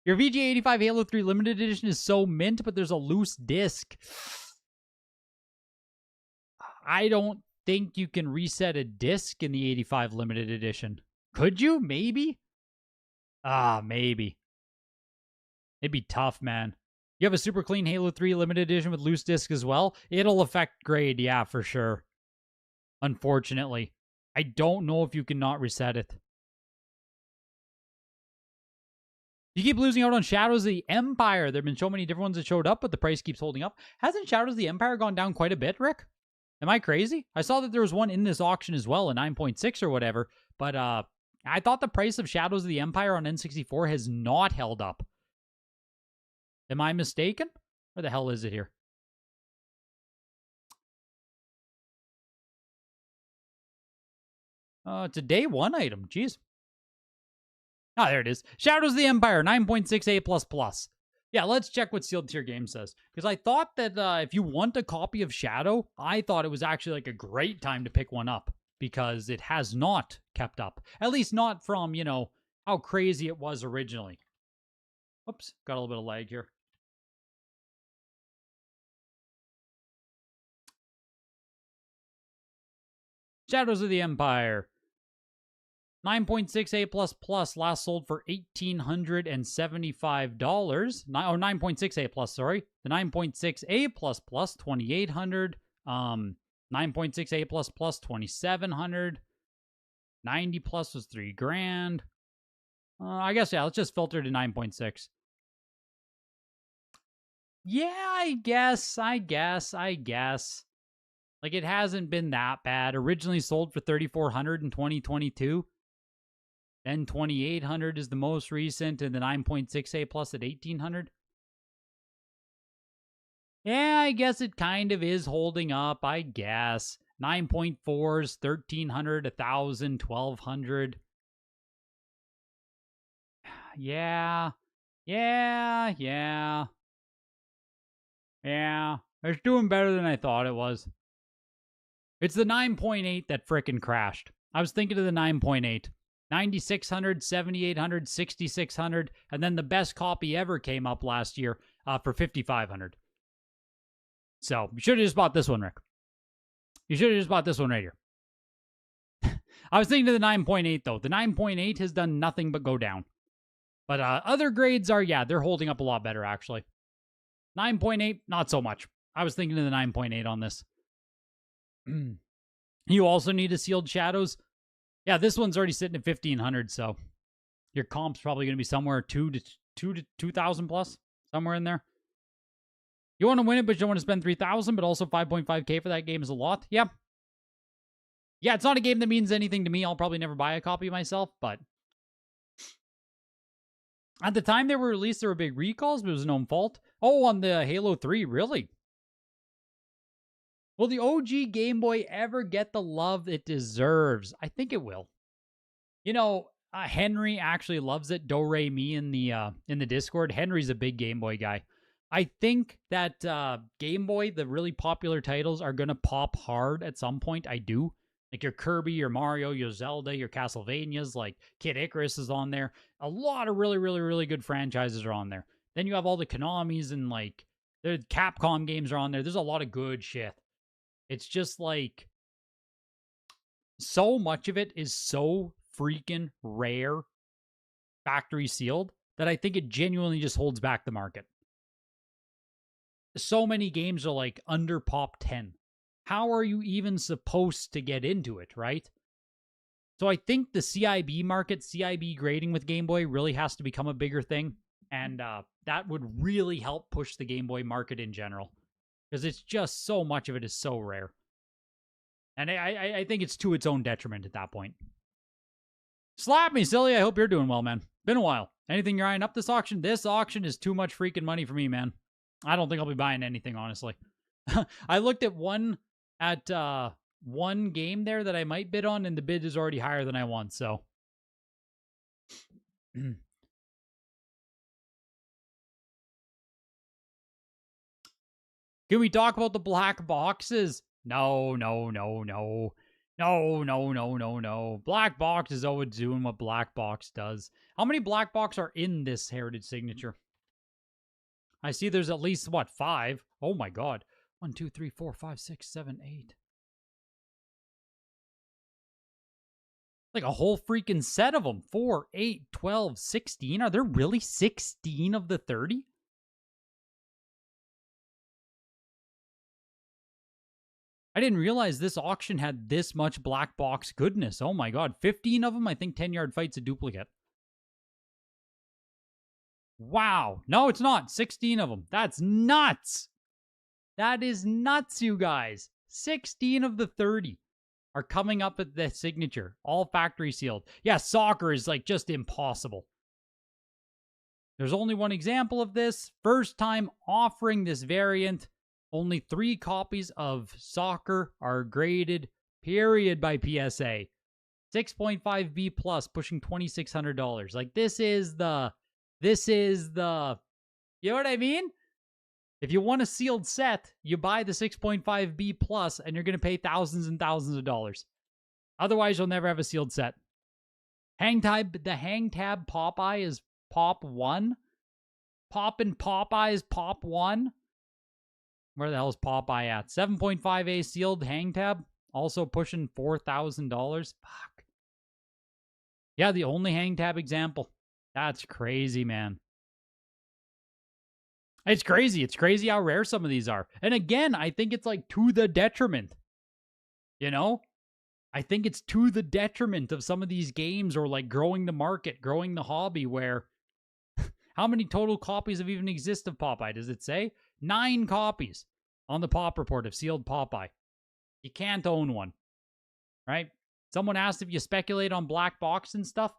S2: Your VG85 Halo 3 Limited Edition is so mint, but there's a loose disc. I don't think you can reset a disc in the 85 Limited Edition. Could you? Maybe? Maybe. It'd be tough, man. You have a super clean Halo 3 Limited Edition with loose disc as well? It'll affect grade, yeah, for sure. Unfortunately. I don't know if you can not reset it. You keep losing out on Shadows of the Empire. There have been so many different ones that showed up, but the price keeps holding up. Hasn't Shadows of the Empire gone down quite a bit, Rick? Am I crazy? I saw that there was one in this auction as well, a 9.6 or whatever, but I thought the price of Shadows of the Empire on N64 has not held up. Am I mistaken? Where the hell is it here? It's a day one item. Jeez. Ah, there it is. Shadows of the Empire, 9.6A++. Yeah, let's check what Sealed Tier Game says. Because I thought that if you want a copy of Shadow, I thought it was actually like a great time to pick one up. Because it has not kept up. At least not from, you know, how crazy it was originally. Oops, got a little bit of lag here. Shadows of the Empire. 9.6A++, last sold for $1,875. Or 9.6A+, sorry. The 9.6A++, $2,800. 9.6A++, $2,700. 90 plus was $3,000. I guess, yeah, let's just filter to 9.6. Yeah, I guess. Like, it hasn't been that bad. Originally sold for $3,400 in 2022. Then 2,800 is the most recent, and the 9.6A plus at 1,800. Yeah, I guess it kind of is holding up, I guess. 9.4s, 1,300, 1,000, 1,200. Yeah. It's doing better than I thought it was. It's the 9.8 that frickin' crashed. I was thinking of the 9.8. 9,600, 7,800, 6,600, and then the best copy ever came up last year for 5,500. So, you should have just bought this one, Rick. You should have just bought this one right here. I was thinking of the 9.8, though. The 9.8 has done nothing but go down. But other grades are, yeah, they're holding up a lot better, actually. 9.8, not so much. I was thinking of the 9.8 on this. You also need a sealed shadows. Yeah, this one's already sitting at 1,500, so your comp's probably going to be somewhere 2,000 plus, somewhere in there. You want to win it, but you don't want to spend 3,000, but also 5.5K for that game is a lot. Yeah. Yeah, it's not a game that means anything to me. I'll probably never buy a copy myself, but at the time they were released, there were big recalls, but it was no fault. Oh, on the Halo 3, really? Will the OG Game Boy ever get the love it deserves? I think it will. You know, Henry actually loves it. Do Re Mi in the Discord. Henry's a big Game Boy guy. I think that Game Boy, the really popular titles, are gonna pop hard at some point. I do. Like your Kirby, your Mario, your Zelda, your Castlevanias, like Kid Icarus is on there. A lot of really, really, really good franchises are on there. Then you have all the Konamis and like the Capcom games are on there. There's a lot of good shit. It's just like so much of it is so freaking rare, factory sealed, that I think it genuinely just holds back the market. So many games are like under pop 10. How are you even supposed to get into it, right? So I think the CIB market, CIB grading with Game Boy really has to become a bigger thing. And that would really help push the Game Boy market in general. Because it's just so much of it is so rare. And I think it's to its own detriment at that point. Slap me, silly. I hope you're doing well, man. Been a while. Anything you're eyeing up this auction? This auction is too much freaking money for me, man. I don't think I'll be buying anything, honestly. I looked at one game there that I might bid on, and the bid is already higher than I want, so. Can we talk about the black boxes? No. Black box is always doing what black box does. How many black box are in this heritage signature? I see there's at least, what, 5? Oh my god. 1, 2, 3, 4, 5, 6, 7, 8. Like a whole freaking set of them. 4, 8, 12, 16. Are there really 16 of the 30? I didn't realize this auction had this much black box goodness. Oh my god. 15 of them? I think 10-yard fight's a duplicate. Wow. No, it's not. 16 of them. That's nuts. That is nuts, you guys. 16 of the 30 are coming up at the signature. All factory sealed. Yeah, soccer is like just impossible. There's only one example of this. First time offering this variant. Only 3 copies of soccer are graded, period, by PSA. 6.5 B plus, pushing $2,600. Like, this is the, you know what I mean? If you want a sealed set, you buy the 6.5 B plus, and you're going to pay thousands and thousands of dollars. Otherwise, you'll never have a sealed set. The hang tab Popeye is Pop 1. Poppin' Popeye is Pop 1. Where the hell is Popeye at? 7.5A sealed hang tab. Also pushing $4,000. Fuck. Yeah, the only hang tab example. That's crazy, man. It's crazy. It's crazy how rare some of these are. And again, I think it's like to the detriment. You know? I think it's to the detriment of some of these games, or like growing the market, growing the hobby, where how many total copies have even exist of Popeye? Does it say? 9 copies on the Pop Report of sealed Popeye. You can't own one, right? Someone asked if you speculate on black box and stuff.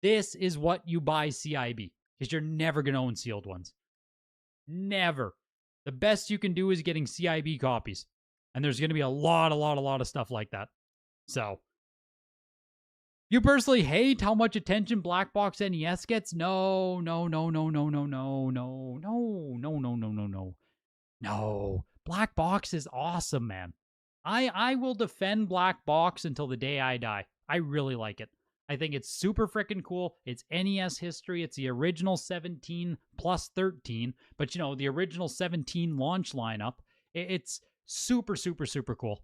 S2: This is what you buy CIB, because you're never going to own sealed ones. Never. The best you can do is getting CIB copies. And there's going to be a lot of stuff like that. So, You personally hate how much attention Black Box NES gets? No. No. Black Box is awesome, man. I will defend Black Box until the day I die. I really like it. I think it's super freaking cool. It's NES history. It's the original 17 plus 13, but the original 17 launch lineup. It's super, super, super cool.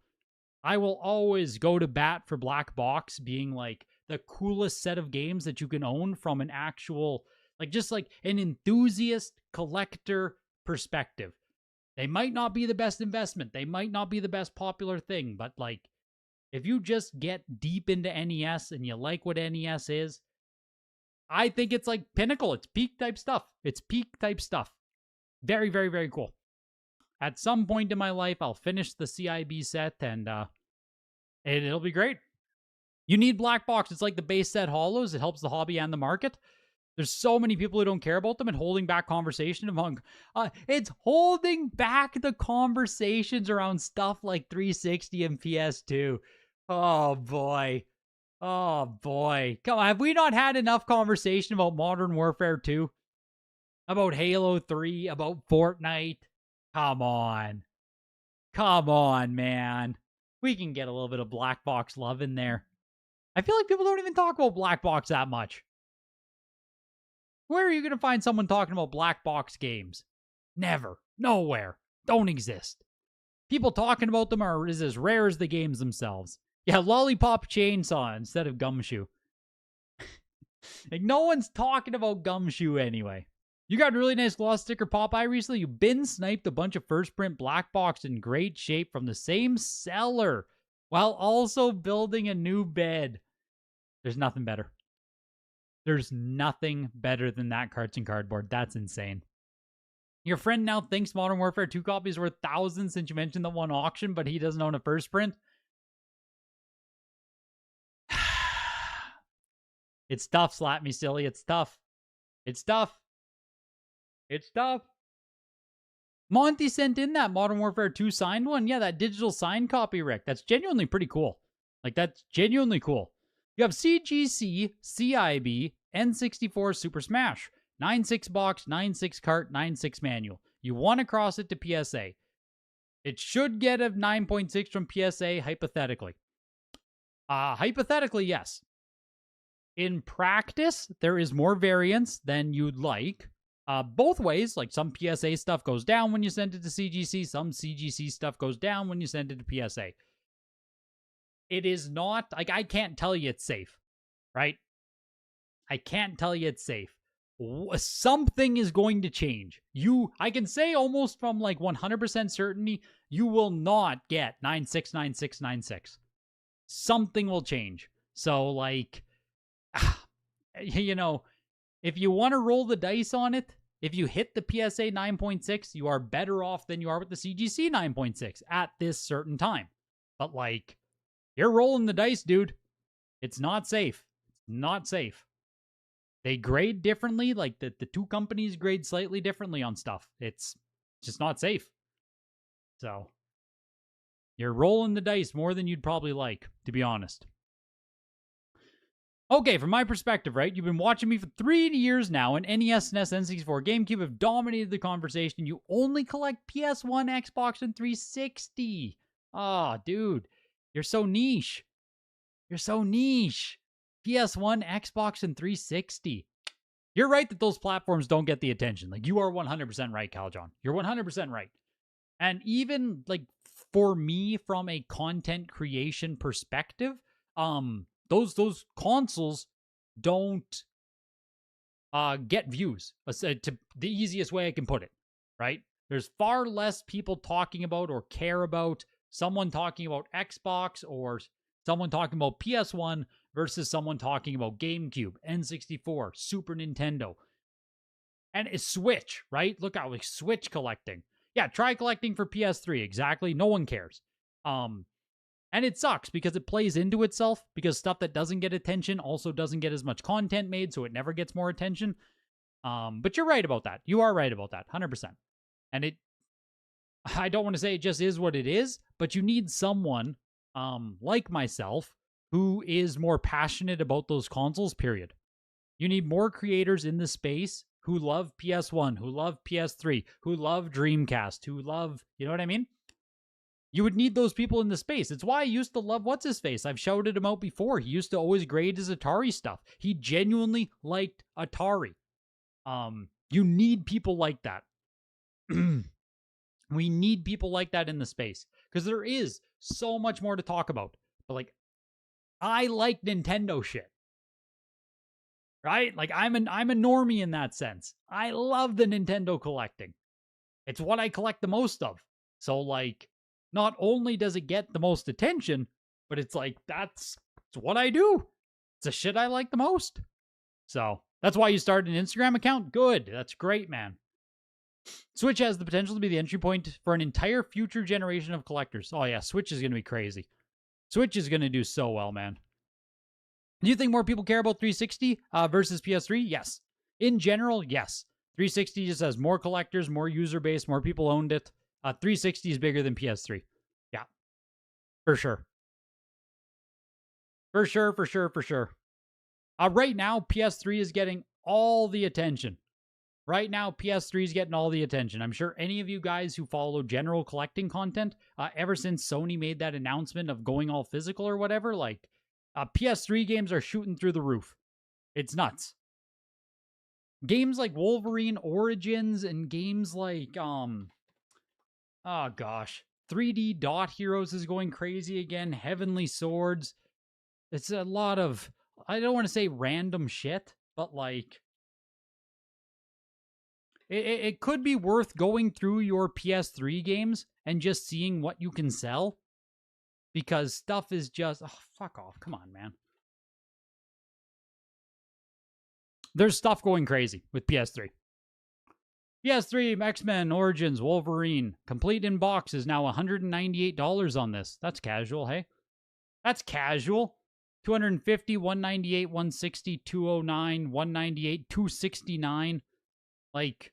S2: I will always go to bat for Black Box being like the coolest set of games that you can own from an actual, just like an enthusiast collector perspective. They might not be the best investment. They might not be the best popular thing, but if you just get deep into NES and you like what NES is, I think it's like pinnacle. It's peak type stuff. Very, very, very cool. At some point in my life, I'll finish the CIB set and it'll be great. You need Black Box. It's like the base set hollows. It helps the hobby and the market. There's so many people who don't care about them and holding back conversation among... it's holding back the conversations around stuff like 360 and PS2. Oh, boy. Come on, have we not had enough conversation about Modern Warfare 2? About Halo 3? About Fortnite? Come on, man. We can get a little bit of Black Box love in there. I feel like people don't even talk about Black Box that much. Where are you going to find someone talking about Black Box games? Never. Nowhere. Don't exist. People talking about them is as rare as the games themselves. Yeah, Lollipop Chainsaw instead of Gumshoe. No one's talking about Gumshoe anyway. You got a really nice gloss sticker Popeye recently. You bin sniped a bunch of first print Black Box in great shape from the same seller while also building a new bed. There's nothing better. There's nothing better than that carts and cardboard. That's insane. Your friend now thinks Modern Warfare 2 copy is worth thousands since you mentioned the one auction, but he doesn't own a first print. It's tough, Slap Me Silly. It's tough. Monty sent in that Modern Warfare 2 signed one. Yeah, that digital signed copy, Rick. That's genuinely pretty cool. That's genuinely cool. You have CGC, CIB, N64 Super Smash, 9.6 box, 9.6 cart, 9.6 manual. You want to cross it to PSA. It should get a 9.6 from PSA, hypothetically. Hypothetically, yes. In practice, there is more variance than you'd like. Both ways, some PSA stuff goes down when you send it to CGC, some CGC stuff goes down when you send it to PSA. It is not, I can't tell you it's safe, right? I can't tell you it's safe. Something is going to change. I can say almost from 100% certainty, you will not get 969696. Something will change. So if you want to roll the dice on it, if you hit the PSA 9.6, you are better off than you are with the CGC 9.6 at this certain time. But you're rolling the dice, dude. It's not safe. They grade differently. The two companies grade slightly differently on stuff. It's just not safe. So you're rolling the dice more than you'd probably like, to be honest. Okay, from my perspective, right? You've been watching me for 3 years now, and NES, SNES, N64, GameCube have dominated the conversation. You only collect PS1, Xbox, and 360. Oh, dude. You're so niche. PS1, Xbox, and 360. You're right that those platforms don't get the attention. You are 100% right, Cal John. You're 100% right. And even, for me, from a content creation perspective, those consoles don't get views. To the easiest way I can put it, right? There's far less people talking about or care about someone talking about Xbox or someone talking about PS1 versus someone talking about GameCube, N64, Super Nintendo. And it's Switch, right? Look out, Switch collecting. Yeah, try collecting for PS3, exactly. No one cares. And it sucks because it plays into itself, because stuff that doesn't get attention also doesn't get as much content made, so it never gets more attention. But you're right about that. You are right about that, 100%. And I don't want to say it just is what it is, but you need someone like myself who is more passionate about those consoles, period. You need more creators in the space who love PS1, who love PS3, who love Dreamcast, who love, you know what I mean? You would need those people in the space. It's why I used to love What's-His-Face. I've shouted him out before. He used to always grade his Atari stuff. He genuinely liked Atari. You need people like that. We need people like that in the space. Because there is so much more to talk about. But like, I like Nintendo shit. Right? Like, I'm a normie in that sense. I love the Nintendo collecting. It's what I collect the most of. So like, not only does it get the most attention, but it's like, it's what I do. It's the shit I like the most. So that's why you started an Instagram account? Good. That's great, man. Switch has the potential to be the entry point for an entire future generation of collectors. Oh yeah, Switch is going to be crazy. Switch is going to do so well, man. Do you think more people care about 360 versus PS3? Yes. In general, yes. 360 just has more collectors, more user base, more people owned it. 360 is bigger than PS3. Yeah. For sure. For sure. Right now, PS3 is getting all the attention. Right now, PS3 is getting all the attention. I'm sure any of you guys who follow general collecting content, ever since Sony made that announcement of going all physical or whatever, like, PS3 games are shooting through the roof. It's nuts. Games like Wolverine Origins and games like, oh gosh, 3D Dot Heroes is going crazy again. Heavenly Swords. It's a lot of, I don't want to say random shit, but like, it could be worth going through your PS3 games and just seeing what you can sell. Because stuff is just, oh, fuck off. Come on, man. There's stuff going crazy with PS3. PS3, X-Men, Origins, Wolverine. Complete in box is now $198 on this. That's casual, hey? That's casual. $250, $198, $160, $209, $198, $269. Like,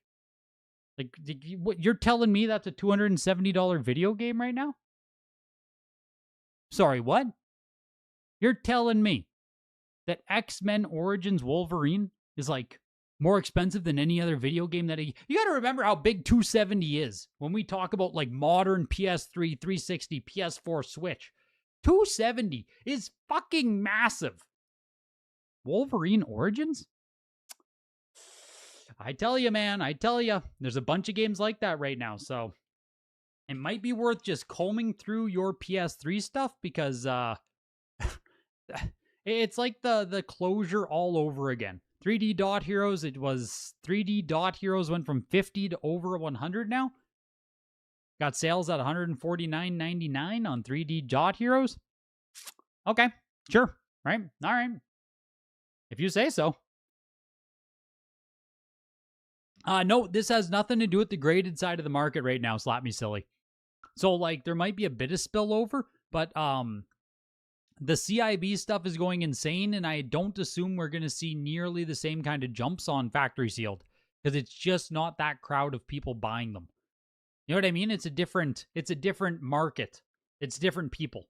S2: you're telling me that's a $270 video game right now? Sorry, what? You're telling me that X-Men Origins Wolverine is like more expensive than any other video game that you got to remember how big 270 is when we talk about like modern PS3, 360, PS4, Switch. 270 is fucking massive. Wolverine Origins? I tell you, man, I tell you, there's a bunch of games like that right now, so it might be worth just combing through your PS3 stuff because it's like the closure all over again. 3D Dot Heroes, 3D Dot Heroes went from 50 to over 100 now. Got sales at $149.99 on 3D Dot Heroes. Okay, sure, right? All right. If you say so. No, this has nothing to do with the graded side of the market right now, slap me silly. So, like, there might be a bit of spillover, but the CIB stuff is going insane, and I don't assume we're going to see nearly the same kind of jumps on factory sealed, because it's just not that crowd of people buying them. You know what I mean? It's a different market. It's different people.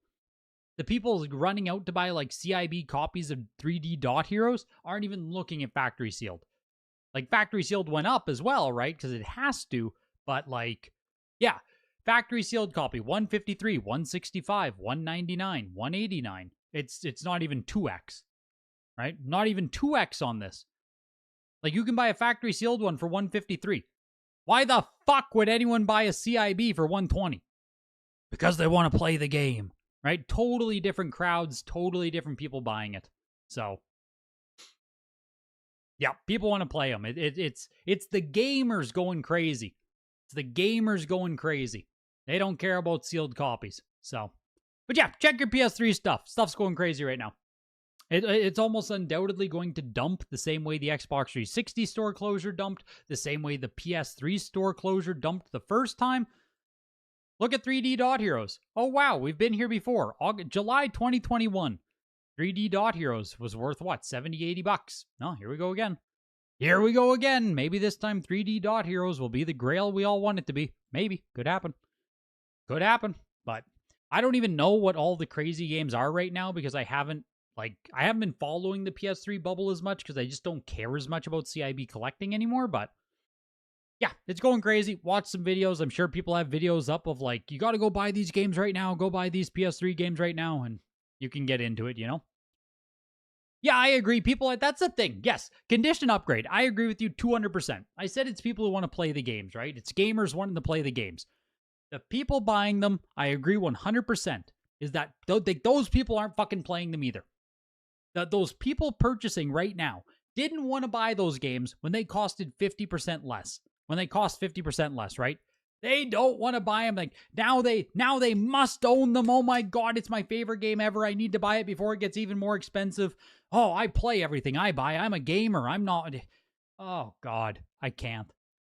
S2: The people running out to buy, like, CIB copies of 3D Dot Heroes aren't even looking at factory sealed. Like, factory sealed went up as well, right? Because it has to, but, like, yeah. Factory sealed copy, $153, $165, $199, $189. It's not even 2x, right? Not even 2x on this. Like, you can buy a factory sealed one for $153. Why the fuck would anyone buy a CIB for $120? Because they want to play the game, right? Totally different crowds, totally different people buying it. So, yeah, people want to play them. It's the gamers going crazy. It's the gamers going crazy. They don't care about sealed copies. So, but yeah, check your PS3 stuff. Stuff's going crazy right now. It's almost undoubtedly going to dump the same way the Xbox 360 store closure dumped, the same way the PS3 store closure dumped the first time. Look at 3D Dot Heroes. Oh, wow, we've been here before. July 2021. 3D Dot Heroes was worth, what, $70, $80? No, here we go again. Here we go again. Maybe this time 3D Dot Heroes will be the grail we all want it to be. Maybe. Could happen. Could happen. But I don't even know what all the crazy games are right now because I haven't been following the PS3 bubble as much because I just don't care as much about CIB collecting anymore. But yeah, it's going crazy. Watch some videos. I'm sure people have videos up of like, you got to go buy these games right now. Go buy these PS3 games right now. And you can get into it, you know? Yeah, I agree. People, that's the thing. Yes, condition upgrade. I agree with you 200%. I said it's people who want to play the games, right? It's gamers wanting to play the games. The people buying them, I agree 100%, is that those people aren't fucking playing them either. Those people purchasing right now didn't want to buy those games when they costed 50% less. When they cost 50% less, right? They don't want to buy them. Like now they must own them. Oh my God, it's my favorite game ever. I need to buy it before it gets even more expensive. Oh, I play everything I buy. I'm a gamer. I'm not. Oh God, I can't.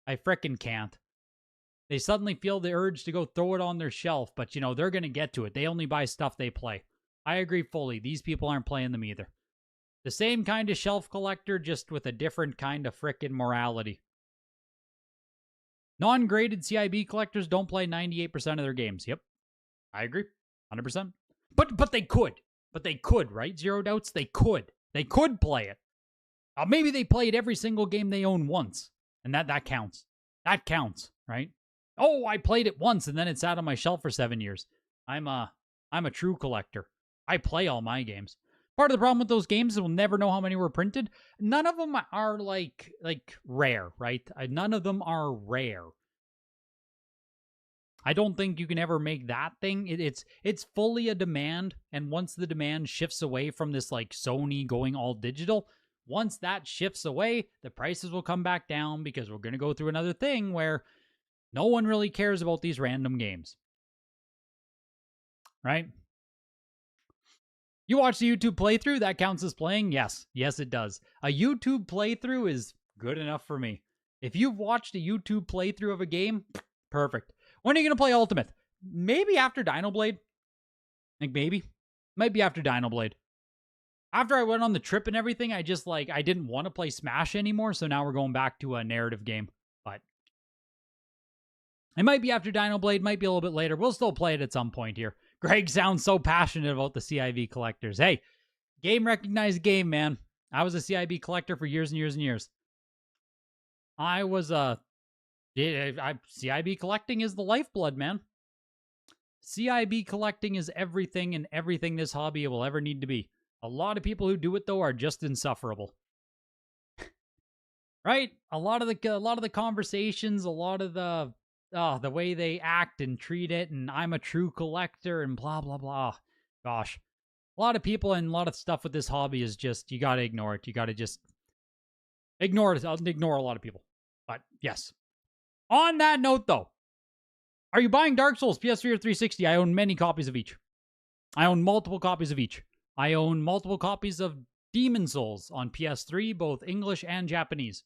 S2: I frickin' can't. They suddenly feel the urge to go throw it on their shelf, but you know, they're going to get to it. They only buy stuff they play. I agree fully. These people aren't playing them either. The same kind of shelf collector, just with a different kind of frickin' morality. Non-graded CIB collectors don't play 98% of their games. Yep. I agree. 100%. But they could. But they could, right? Zero doubts. They could. They could play it. Maybe they played every single game they own once. And that counts. That counts, right? Oh, I played it once and then it sat on my shelf for 7 years. I'm a true collector. I play all my games. Part of the problem with those games is we'll never know how many were printed. None of them are like rare, right? None of them are rare. I don't think you can ever make that thing. It's fully a demand, and once the demand shifts away from this like Sony going all digital, once that shifts away, the prices will come back down because we're going to go through another thing where no one really cares about these random games. Right? You watch the YouTube playthrough, that counts as playing? Yes. Yes, it does. A YouTube playthrough is good enough for me. If you've watched a YouTube playthrough of a game, perfect. When are you going to play Ultimate? Maybe after Dinoblade? Like, maybe. Might be after Dinoblade. After I went on the trip and everything, I didn't want to play Smash anymore, so now we're going back to a narrative game. But it might be after Dinoblade, might be a little bit later. We'll still play it at some point here. Greg sounds so passionate about the CIV collectors. Hey, game recognized game, man. I was a CIB collector for years and years and years. CIB collecting is the lifeblood, man. CIB collecting is everything and everything this hobby will ever need to be. A lot of people who do it, though, are just insufferable. Right? A lot of the conversations, a lot of the way they act and treat it, and I'm a true collector, and blah, blah, blah. Gosh. A lot of people and a lot of stuff with this hobby is just, you gotta ignore it. You gotta just ignore it. I'll ignore a lot of people. But, yes. On that note, though, are you buying Dark Souls, PS3 or 360? I own many copies of each. I own multiple copies of each. I own multiple copies of Demon Souls on PS3, both English and Japanese.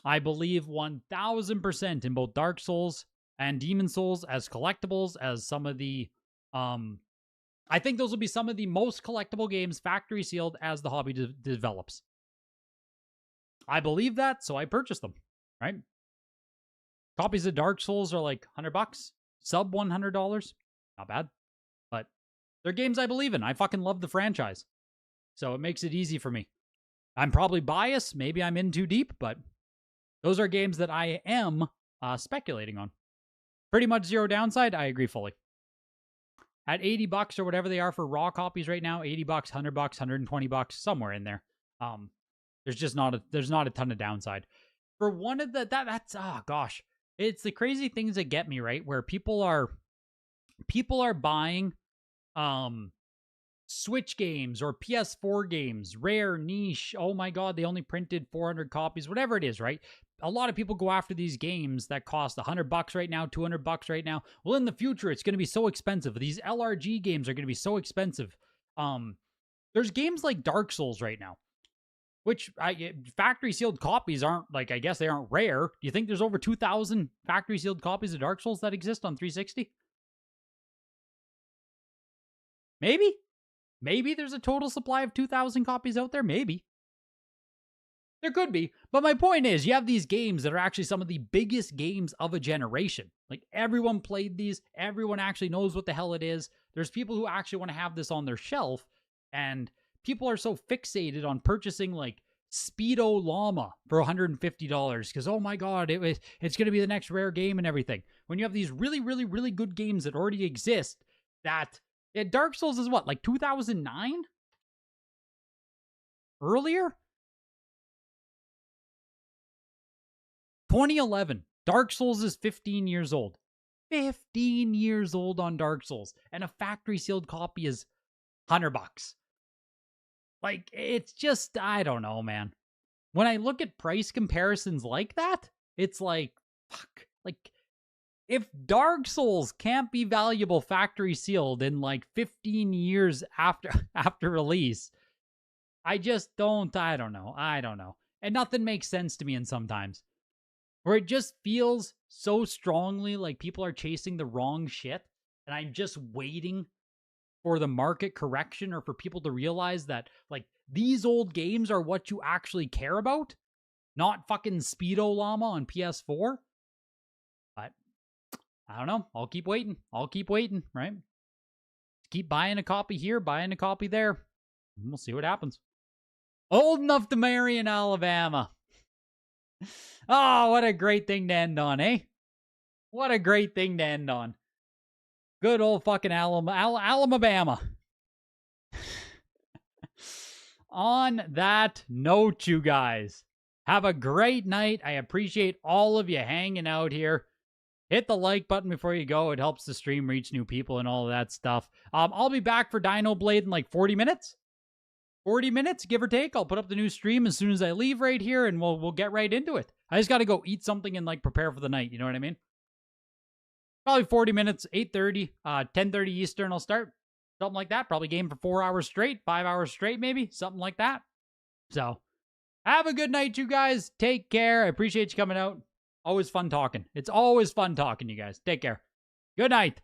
S2: I believe 1000% in both Dark Souls and Demon Souls as collectibles, as some of the, I think those will be some of the most collectible games factory sealed as the hobby develops. I believe that, so I purchased them, right? Copies of Dark Souls are like $100, sub $100. Not bad, but they're games I believe in. I fucking love the franchise, so it makes it easy for me. I'm probably biased. Maybe I'm in too deep, but those are games that I am speculating on. Pretty much zero downside. I agree fully. At $80 or whatever they are for raw copies right now, $80, $100, $120, somewhere in there. There's not a ton of downside. For one of that's oh gosh. It's the crazy things that get me, right? Where people are buying Switch games or PS4 games, rare, niche. Oh my God, they only printed 400 copies, whatever it is, right? A lot of people go after these games that cost $100 right now, $200 right now. Well, in the future, it's going to be so expensive. These LRG games are going to be so expensive. There's games like Dark Souls right now, which factory sealed copies aren't, like, I guess they aren't rare. Do you think there's over 2,000 factory sealed copies of Dark Souls that exist on 360? Maybe? Maybe there's a total supply of 2,000 copies out there. Maybe. There could be. But my point is, you have these games that are actually some of the biggest games of a generation. Like, everyone played these. Everyone actually knows what the hell it is. There's people who actually want to have this on their shelf. And people are so fixated on purchasing, like, Speedo Llama for $150 because, oh my god, it's going to be the next rare game and everything. When you have these really, really, really good games that already exist, that Dark Souls is what, like 2009? Earlier? 2011. Dark Souls is 15 years old. 15 years old on Dark Souls. And a factory sealed copy is $100. Like, it's just, I don't know, man. When I look at price comparisons like that, it's like, fuck. Like, if Dark Souls can't be valuable factory sealed in like 15 years after release, I just don't, I don't know. And nothing makes sense to me in sometimes. Where it just feels so strongly like people are chasing the wrong shit, and I'm just waiting for the market correction or for people to realize that, like, these old games are what you actually care about, not fucking Speedo Llama on PS4. But I don't know. I'll keep waiting, right? Keep buying a copy here, buying a copy there. And we'll see what happens. Old enough to marry in Alabama. Oh, what a great thing to end on, eh? What a great thing to end on. Good old fucking Alabama. On that note, you guys, have a great night. I appreciate all of you hanging out here. Hit the like button before you go. It helps the stream reach new people and all of that stuff. I'll be back for Dino Blade in like 40 minutes. 40 minutes, give or take. I'll put up the new stream as soon as I leave right here, and we'll get right into it. I just got to go eat something and like prepare for the night. You know what I mean? Probably 40 minutes, 8:30, 10:30 Eastern. I'll start. Something like that. Probably game for 4 hours straight, 5 hours straight, maybe. Something like that. So, have a good night, you guys. Take care. I appreciate you coming out. Always fun talking. It's always fun talking, you guys. Take care. Good night.